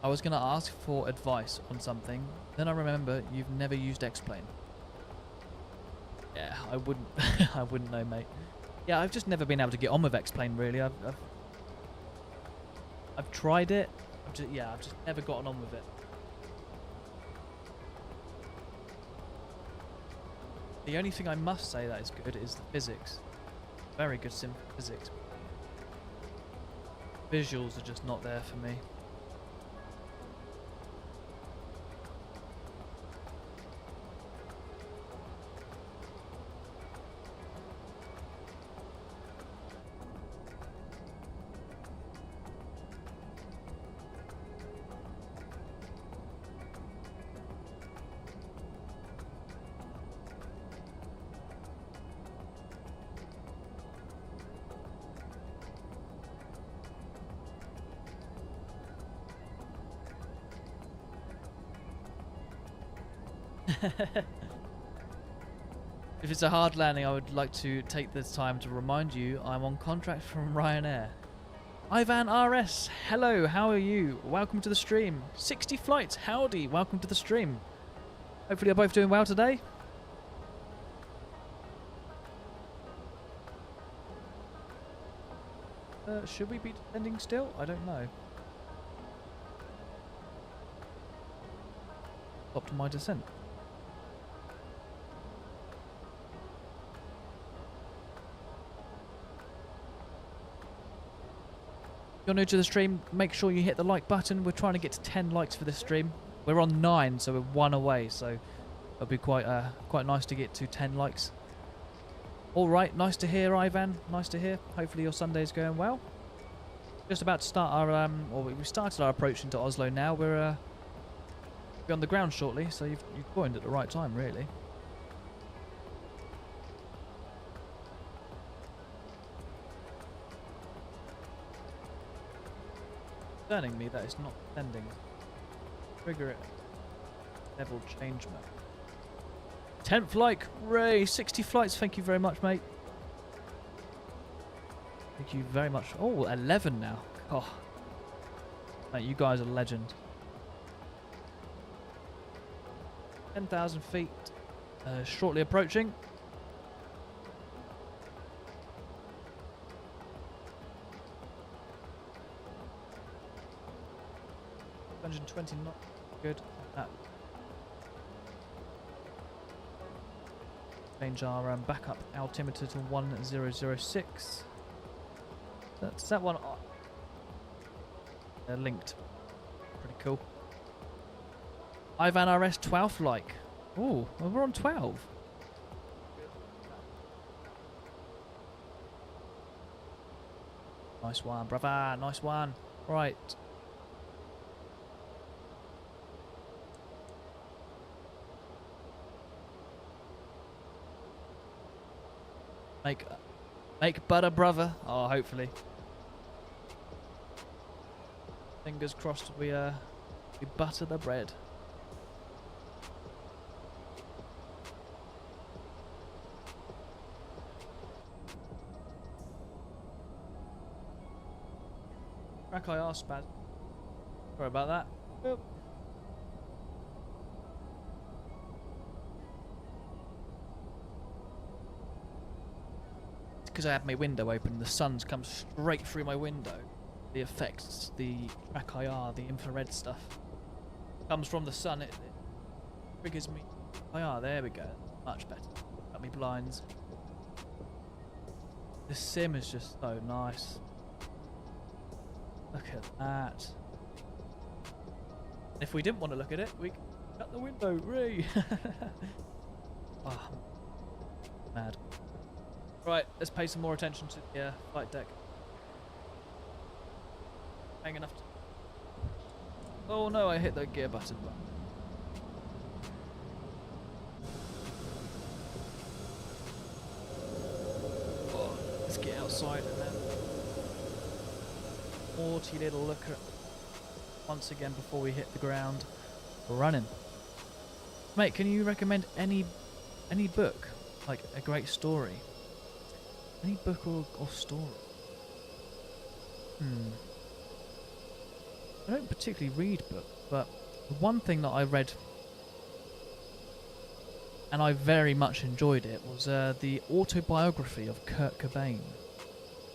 I was going to ask for advice on something, then I remember you've never used X-Plane. Yeah, I wouldn't I wouldn't know, mate. Yeah, I've just never been able to get on with X-Plane, really. I've tried it. I've just never gotten on with it. The only thing I must say that is good is the physics. Very good sim physics. Visuals are just not there for me. If it's a hard landing, I would like to take this time to remind you I'm on contract from Ryanair. Ivan RS, hello, how are you? Welcome to the stream. 60 flights, howdy, welcome to the stream. Hopefully you're both doing well today. Should we be descending still? I don't know. Stopped my descent. If you're new to the stream, make sure you hit the like button. We're trying to get to 10 likes for this stream. We're on 9, so we're 1 away. So it'll be quite nice to get to 10 likes. All right, nice to hear, Ivan. Nice to hear. Hopefully your Sunday's going well. Just about to start our well, we started our approach into Oslo now. We're be on the ground shortly, so you've joined at the right time, really. Concerning me that it's not sending. Trigger it. Level change mode. 10th like, Ray, 60 flights, thank you very much, mate. Thank you very much. Oh, 11 now. Oh, mate, you guys are legend. 10,000 feet, shortly approaching. $120 knots, good. That. Change our backup altimeter to 1006. That's that one. They're linked. Pretty cool. Ivan RS 12th like. Ooh, well, we're on 12. Nice one, brother. Nice one. Right. Make butter, brother. Oh, hopefully. Fingers crossed we butter the bread. Crack I asked, Spaz. Sorry about that. Oop. Because I had my window open, the sun's come straight through my window. The effects, the track IR, the infrared stuff comes from the sun. It triggers me. IR, there we go. Much better. Got me blinds. This sim is just so nice. Look at that. If we didn't want to look at it, we could shut the window. Ray. Oh, mad. Right, let's pay some more attention to the flight deck. Hang enough to... Oh no, I hit the gear button. Oh, let's get outside and then... Naughty little look at... Once again before we hit the ground. We're running. Mate, can you recommend any book? Like a great story? Any book or story? I don't particularly read books, but the one thing that I read, and I very much enjoyed it, was the autobiography of Kurt Cobain,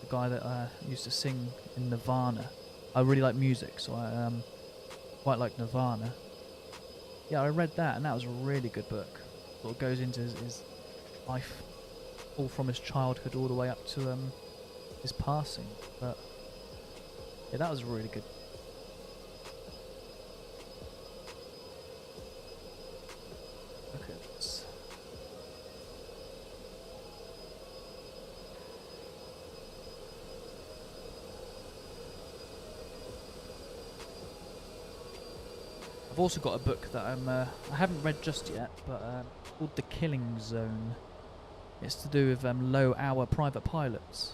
the guy that used to sing in Nirvana. I really like music, so I quite like Nirvana. Yeah, I read that, and that was a really good book. Sort of goes into his life, all from his childhood all the way up to his passing. But yeah, that was really good. Look at this. I've also got a book that I haven't read just yet, but called The Killing Zone. It's to do with low-hour private pilots.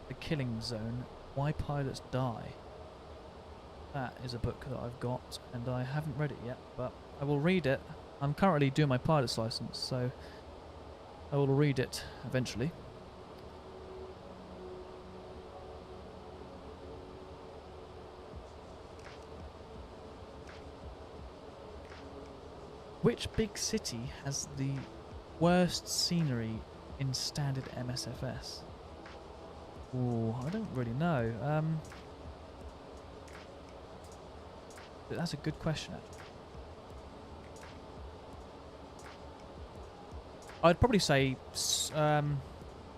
The Killing Zone, Why Pilots Die. That is a book that I've got, and I haven't read it yet, but I will read it. I'm currently doing my pilot's license, so I will read it eventually. Which big city has the worst scenery in standard MSFS? Oh, I don't really know. That's a good question, actually. I'd probably say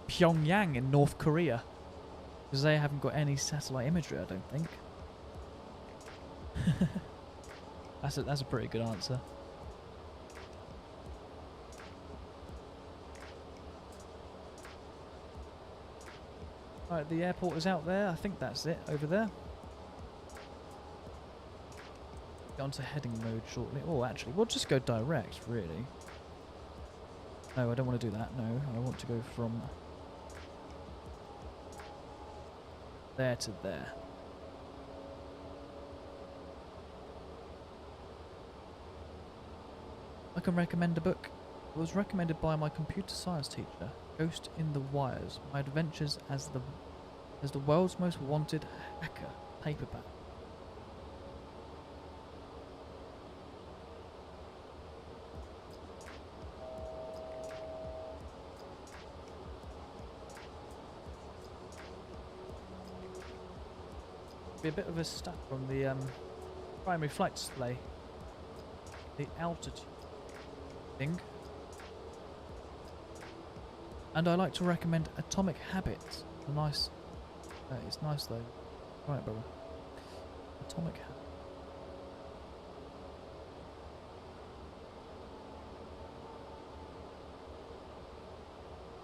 Pyongyang in North Korea, because they haven't got any satellite imagery, I don't think. That's a pretty good answer. Right, the airport is out there. I think that's it over there. Get onto heading mode shortly. Oh, actually, we'll just go direct, really. No, I don't want to do that. No, I want to go from there to there. I can recommend a book. It was recommended by my computer science teacher, Ghost in the Wires, My Adventures as the World's Most Wanted Hacker, paperback. Be a bit of a stat from the primary flight display. The altitude thing. And I like to recommend Atomic Habits. Nice. It's nice though. Right, brother. Atomic Habits.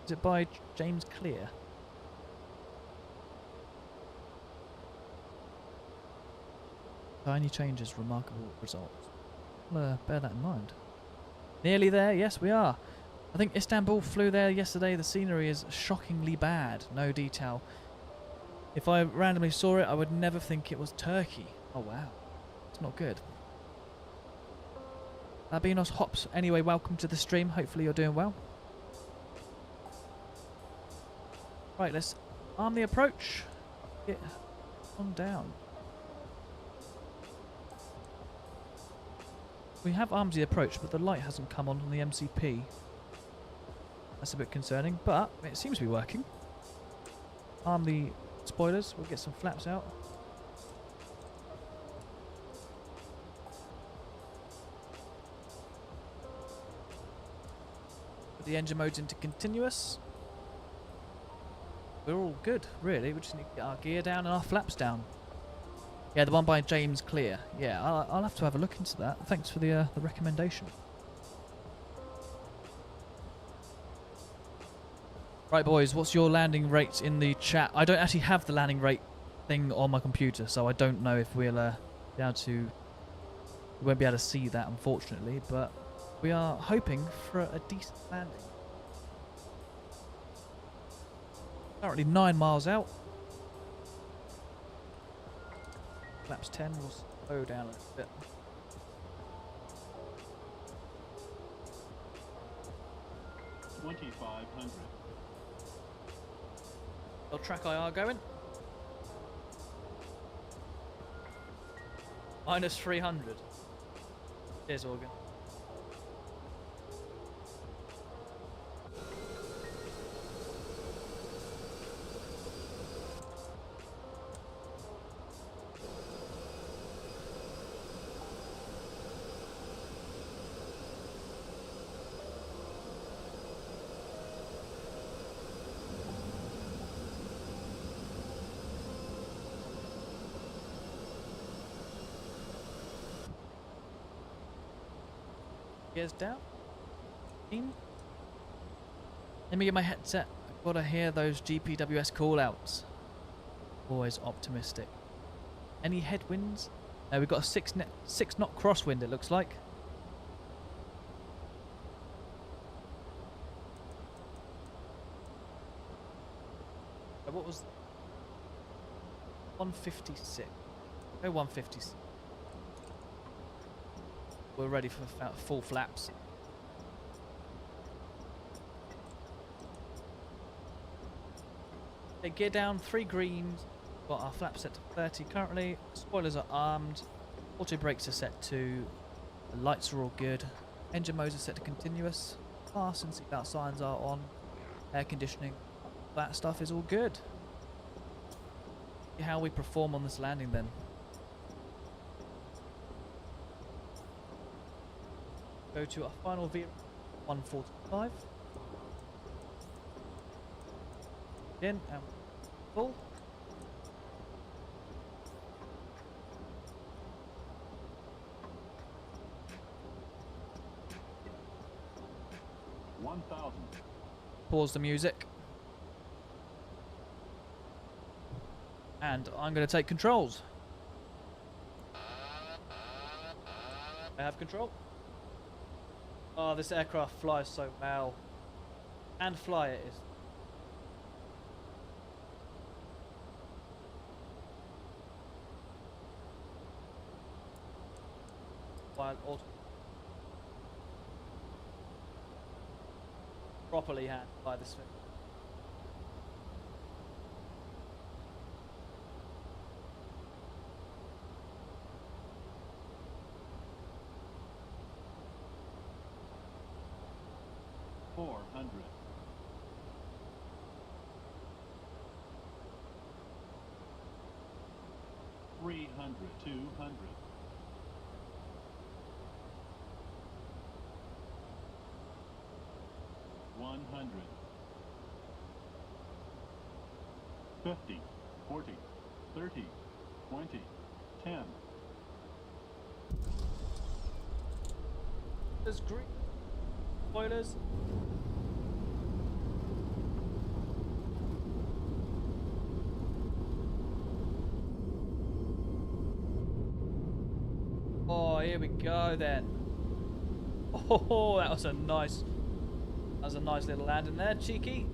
Is it by James Clear? Tiny changes, remarkable results. Bear that in mind. Nearly there, yes we are. I think Istanbul flew there yesterday. The scenery is shockingly bad. No detail. If I randomly saw it, I would never think it was Turkey. Oh wow. It's not good. Albinos Hops, anyway, welcome to the stream. Hopefully you're doing well. Right, let's arm the approach. Get on down. We have armed the approach, but the light hasn't come on the MCP. That's a bit concerning, but it seems to be working. Arm the spoilers. We'll get some flaps out. Put the engine modes into continuous. We're all good, really. We just need to get our gear down and our flaps down. Yeah, the one by James Clear. Yeah, I'll have to have a look into that. Thanks for the recommendation. Right, boys, what's your landing rate in the chat? I don't actually have the landing rate thing on my computer, so I don't know if we'll be able to... We won't be able to see that, unfortunately, but we are hoping for a decent landing. Currently 9 miles out. Flaps 10 will slow down a little bit. $2,500. Got track IR going. Minus 300. Cheers, Organ. Gears down. In. Let me get my headset. I've got to hear those GPWS callouts. Always optimistic. Any headwinds? We've got a 6 knot crosswind, it looks like. What was 156? Oh, 156. We're ready for full flaps. Okay, gear down, 3 greens. Got our flaps set to 30 currently. Spoilers are armed. Auto brakes are set to. The lights are all good. Engine modes are set to continuous. Fasten seatbelt signs are on. Air conditioning. That stuff is all good. See how we perform on this landing then. Go to our final V 145. In and full. Pause the music. And I'm going to take controls. I have control. Oh, this aircraft flies so well. And fly it is. While auto properly handled by this thing. $200. 100. 50, 40, 30, 20, 10. There's green spoilers. Oh, here we go then. Oh, that was a nice little landing there, cheeky.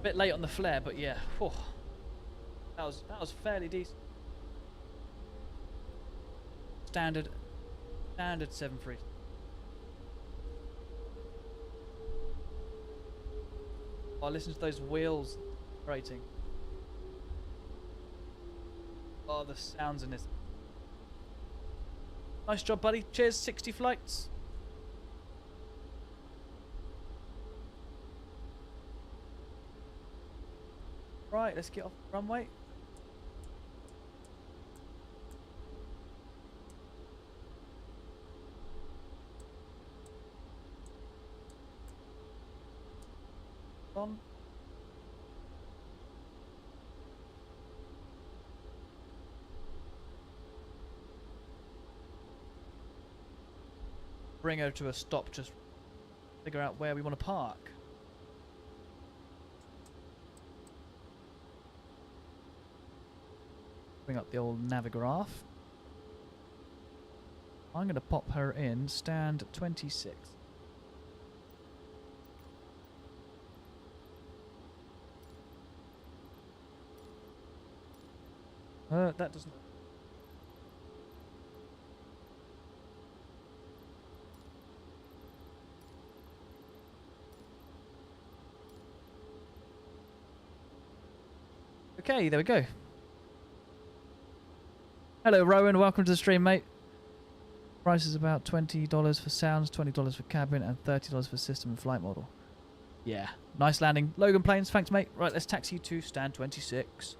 Bit late on the flare, but yeah, whew. that was fairly decent. Standard 7.3. Oh, listen to those wheels vibrating. Oh, the sounds in this. Nice job, buddy. Cheers, 60 flights. Right, let's get off the runway. On. Bring her to a stop, just figure out where we want to park. Bring up the old navigograph. I'm going to pop her in stand 26. That doesn't. Okay, there we go. Hello, Rowan. Welcome to the stream, mate. Price is about $20 for sounds, $20 for cabin, and $30 for system and flight model. Yeah, nice landing. Logan Planes, thanks, mate. Right, let's taxi to stand 26.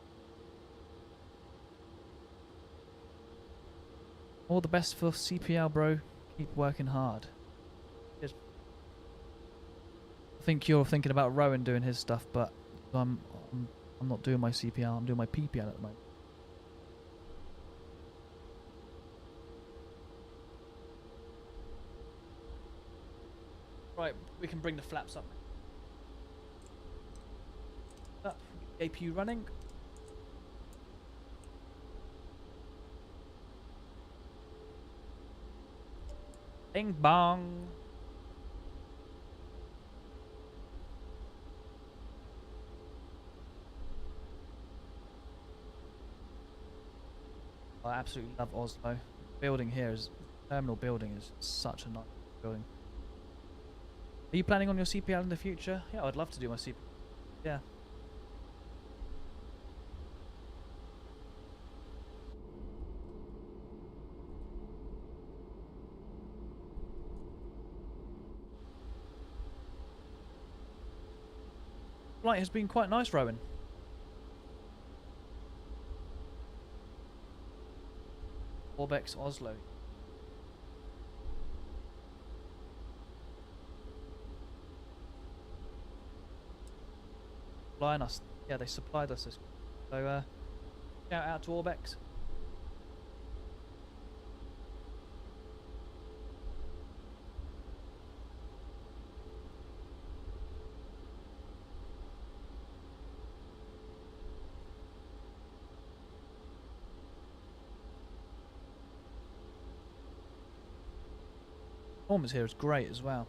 All the best for CPL, bro. Keep working hard. Cheers. I think you're thinking about Rowan doing his stuff, but I'm not doing my CPL. I'm doing my PPL at the moment. Right, we can bring the flaps up. APU running. Bing bong. I absolutely love Oslo. Building here is terminal building is such a nice building. Are you planning on your CPL in the future? Yeah, I'd love to do my CPL. Yeah. flight has been quite nice, Rowan. Orbex Oslo. Supplying us. Yeah, they supplied us this. So, shout out to Orbex. Performance here is great as well.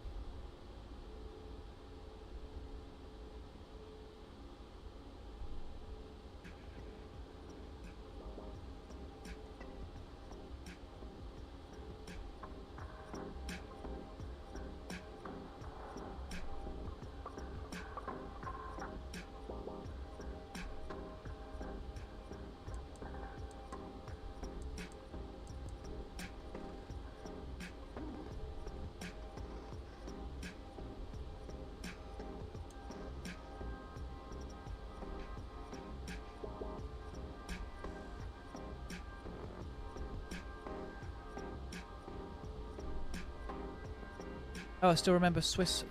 Oh, I still remember Swiss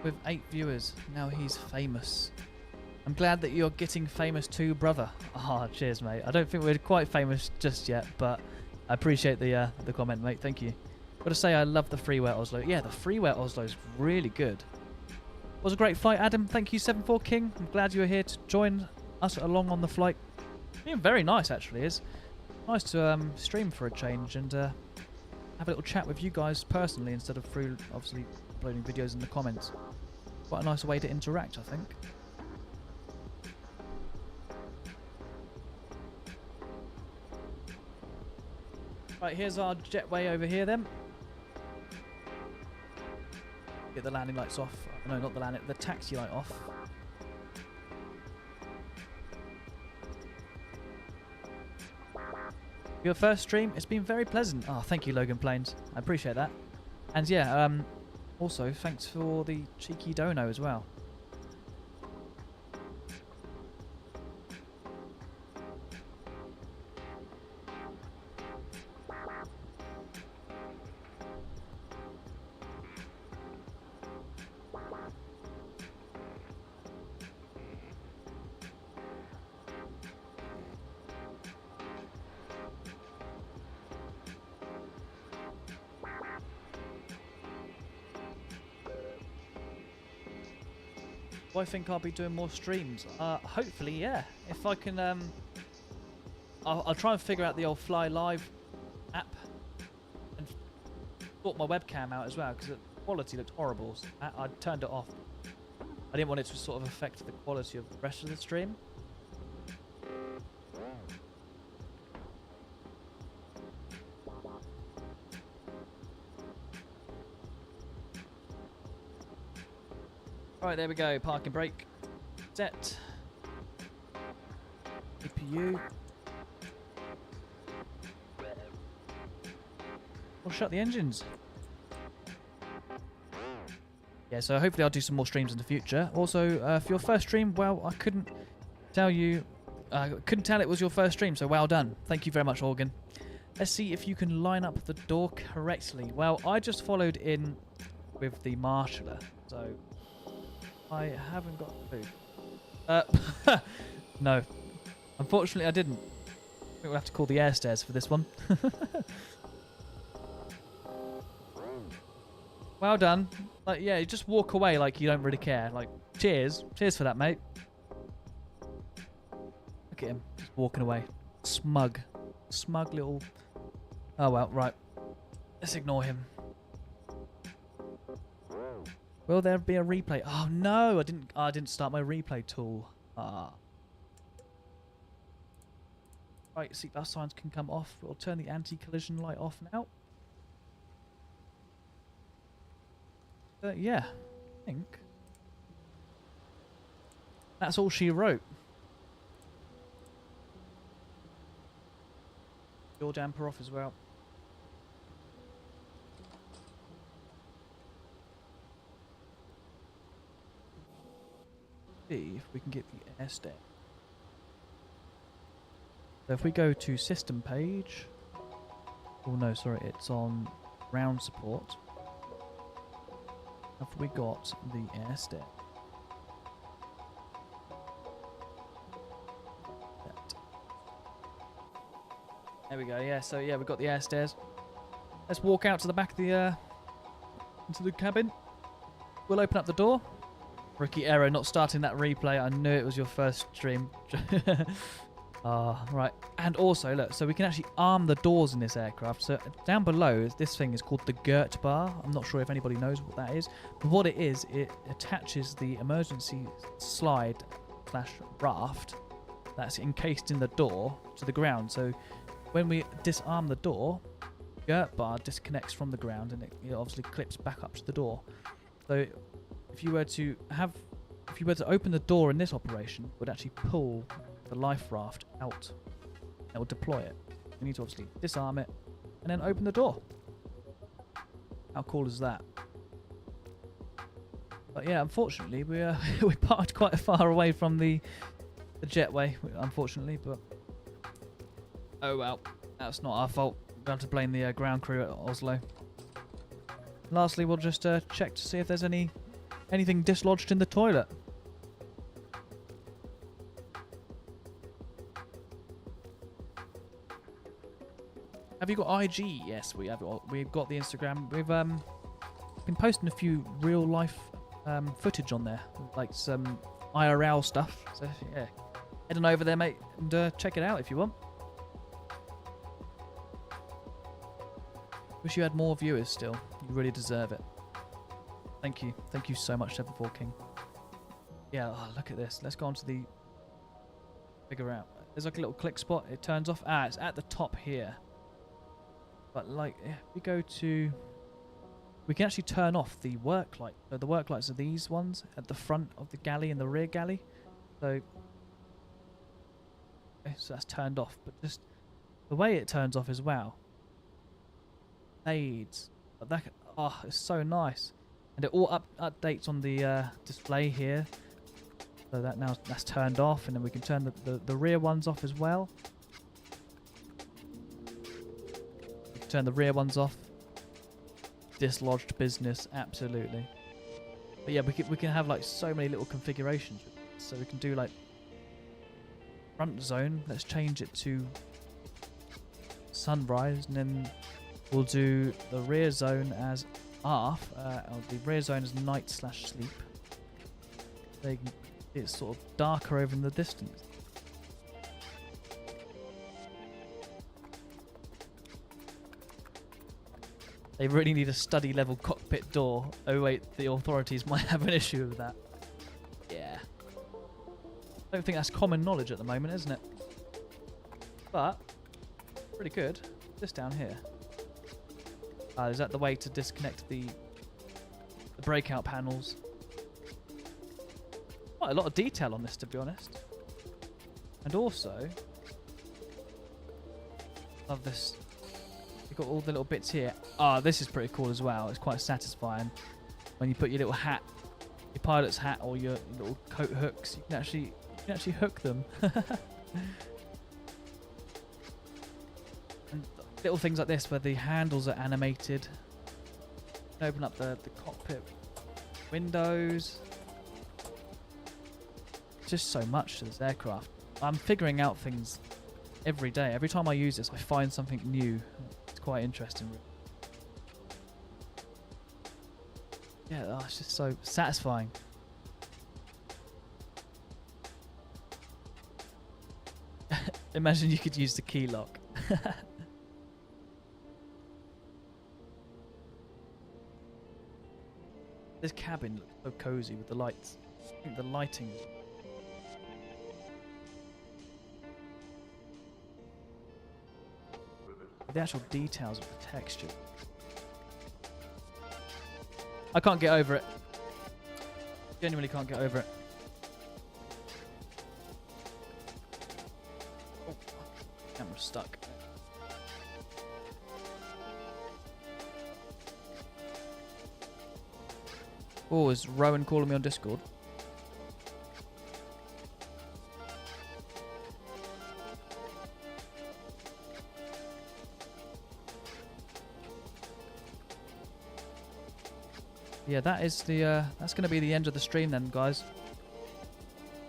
with 8 viewers. Now he's famous. I'm glad that you're getting famous too, brother. Ah, cheers, mate. I don't think we're quite famous just yet, but I appreciate the comment, mate. Thank you. Gotta say, I love the freeware Oslo. Yeah, the freeware Oslo is really good. Was a great flight, Adam. Thank you, 74 King. I'm glad you were here to join us along on the flight. Been very nice, actually. It's nice to stream for a change and have a little chat with you guys personally instead of through, obviously, uploading videos in the comments. Quite a nice way to interact, I think. Right, here's our jetway over here then. Get the landing lights off. No, not the landing, the taxi light off. Your first stream, it's been very pleasant. Oh, thank you, Logan Plains. I appreciate that. And yeah, also thanks for the cheeky dono as well. Do I think I'll be doing more streams? Hopefully, yeah. If I can, I'll try and figure out the old Fly Live app and sort my webcam out as well because the quality looked horrible. So I turned it off. I didn't want it to sort of affect the quality of the rest of the stream. Right, there we go. Parking brake. Set. CPU. We'll shut the engines. Yeah, so hopefully I'll do some more streams in the future. Also, for your first stream, well, I couldn't tell you... couldn't tell it was your first stream, so well done. Thank you very much, Organ. Let's see if you can line up the door correctly. Well, I just followed in with the marshaller, so... I haven't got a clue. No. Unfortunately, I didn't. I think we'll have to call the air stairs for this one. Well done. Like, yeah, you just walk away like you don't really care. Like, cheers. Cheers for that, mate. Look at him. Just walking away. Smug. Smug little... Oh, well, right. Let's ignore him. Will there be a replay? Oh no, I didn't start my replay tool. Ah. Right, seatbelt signs can come off. We'll turn the anti-collision light off now. Yeah, I think that's all she wrote. Door damper off as well. see if we can get the air stair. So if we go to system page, oh no, sorry, it's on ground support. Have we got the air stair? There we go. Yeah, so yeah, we've got the air stairs. Let's walk out to the back of the into the cabin. We'll open up the door. Rookie error, not starting that replay. I knew it was your first stream. Right. And also, look, so we can actually arm the doors in this aircraft. So down below, this thing is called the Girt bar. I'm not sure if anybody knows what that is. But what it is, it attaches the emergency slide / raft that's encased in the door to the ground. So when we disarm the door, Girt bar disconnects from the ground and it obviously clips back up to the door. So if you were to open the door in this operation, it would actually pull the life raft out. It will deploy it. You need to obviously disarm it and then open the door. How cool is that? But yeah, unfortunately, we parked quite far away from the jetway, unfortunately. But oh well, that's not our fault. We have to blame the ground crew at Oslo. Lastly, we'll just check to see if there's anything dislodged in the toilet. Have you got IG? Yes, we have. We've got the Instagram. We've been posting a few real life footage on there, like some IRL stuff. So yeah, head on over there, mate, and check it out if you want. Wish you had more viewers still. You really deserve it. Thank you. Thank you so much, 74 King. Yeah, oh, look at this. Let's go on to the... Figure out. There's like a little click spot. It turns off. Ah, it's at the top here. But like, if we go to... We can actually turn off the work light. So the work lights are these ones at the front of the galley and the rear galley. So... Okay, so that's turned off. But just the way it turns off as well. Fades. But that... Oh, it's so nice. And it all updates on the display here. So that's turned off, and then we can turn the rear ones off as well. We can turn the rear ones off. Dislodged business, absolutely. But yeah, we can have like so many little configurations. So we can do like front zone. Let's change it to sunrise, and then we'll do the rear zone as aft. The rear zone is night/sleep. It's sort of darker over in the distance. They really need a study level cockpit door. Oh wait, the authorities might have an issue with that. Yeah. I don't think that's common knowledge at the moment, isn't it? But, pretty good. This down here. Is that the way to disconnect the breakout panels? Quite a lot of detail on this, to be honest. And also, love this. You've got all the little bits here. This is pretty cool as well. It's quite satisfying when you put your little hat, your pilot's hat, or your little coat hooks. You can actually hook them. And little things like this where the handles are animated. You can open up the cockpit windows. Just so much to this aircraft. I'm figuring out things every day. Every time I use this, I find something new. It's quite interesting. Yeah, it's just so satisfying. Imagine you could use the key lock. This cabin looks so cozy with the lights. I think the lighting. The actual details of the texture. I can't get over it. Genuinely can't get over it. Oh, camera's stuck. Oh, is Rowan calling me on Discord? Yeah, that is the that's going to be the end of the stream then, guys.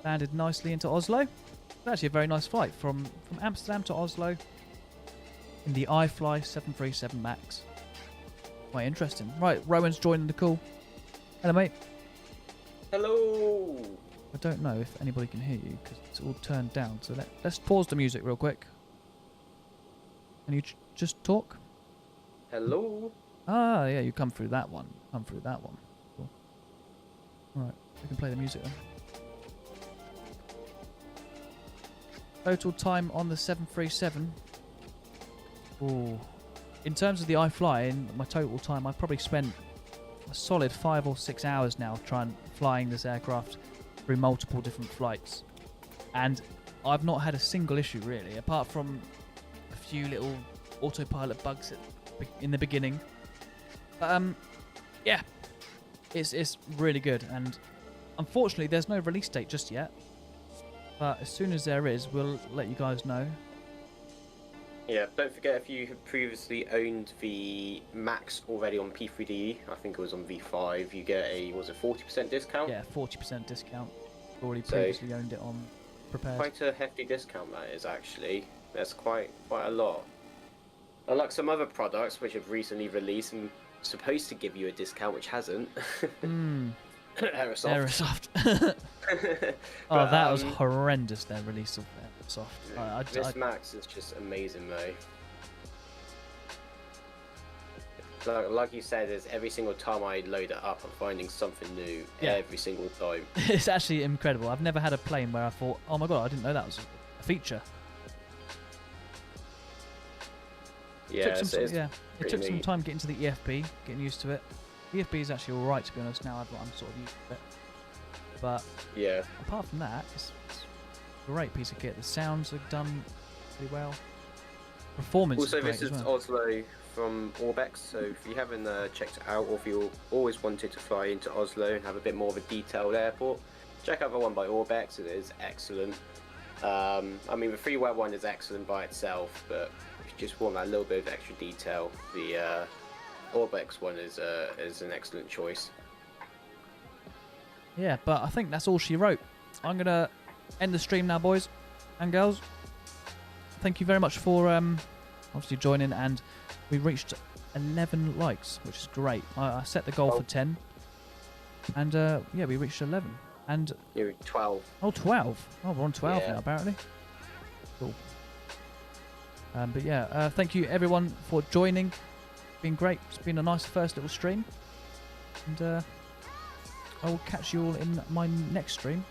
Landed nicely into Oslo. It's actually a very nice flight from Amsterdam to Oslo in the iFly 737 MAX. Quite interesting. Right, Rowan's joining the call. Hello, mate. Hello. I don't know if anybody can hear you because it's all turned down. So let's pause the music real quick. Can you just talk? Hello. Ah, yeah, you come through that one. Come through that one. Cool. Right, we can play the music then. Total time on the 737. Ooh. In terms of the iFly, in my total time, I've probably spent a solid 5 or 6 hours now flying this aircraft through multiple different flights. And I've not had a single issue really, apart from a few little autopilot bugs in the beginning. But yeah, it's really good. And unfortunately, there's no release date just yet. But as soon as there is, we'll let you guys know. Yeah, don't forget if you had previously owned the Max already on P3D, I think it was on V5, you get a, was it 40% discount? Yeah, 40% discount. Already previously owned it on Prepared. Quite a hefty discount that is actually. That's quite a lot. Unlike some other products which have recently released and supposed to give you a discount which hasn't. Aerosoft. Oh, that was horrendous, their release of Aerosoft. This Max is just amazing though. Like you said, is every single time I load it up, I'm finding something new every single time. It's actually incredible. I've never had a plane where I thought, oh my god, I didn't know that was a feature. Yeah, it took some time getting to the EFB, getting used to it. EFB is actually alright, to be honest, now I'm sort of used to it. But yeah, apart from that, it's a great piece of kit. The sounds are done pretty well. Performance also, is great this is as well. Oslo from Orbex, so if you haven't checked it out, or if you always wanted to fly into Oslo and have a bit more of a detailed airport, check out the one by Orbex. It is excellent. I mean, the freeware one is excellent by itself, but if you just want that little bit of extra detail, the Orbex one is an excellent choice. Yeah, but I think that's all she wrote. I'm going to end the stream now, boys and girls. Thank you very much for obviously joining, and we reached 11 likes, which is great. I set the goal for 10, and yeah, we reached 11. And you're 12. Oh, 12. Oh, we're on 12 now, apparently. Cool. But yeah, thank you everyone for joining. It's been great. It's been a nice first little stream, and I will catch you all in my next stream,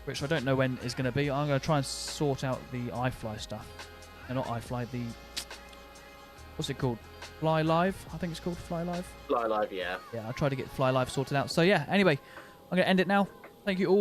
which I don't know when is going to be. I'm going to try and sort out the iFly stuff. No, not iFly, the... What's it called? Fly Live? I think it's called Fly Live. Fly Live, yeah. Yeah, I'll try to get Fly Live sorted out. So yeah, anyway, I'm going to end it now. Thank you all.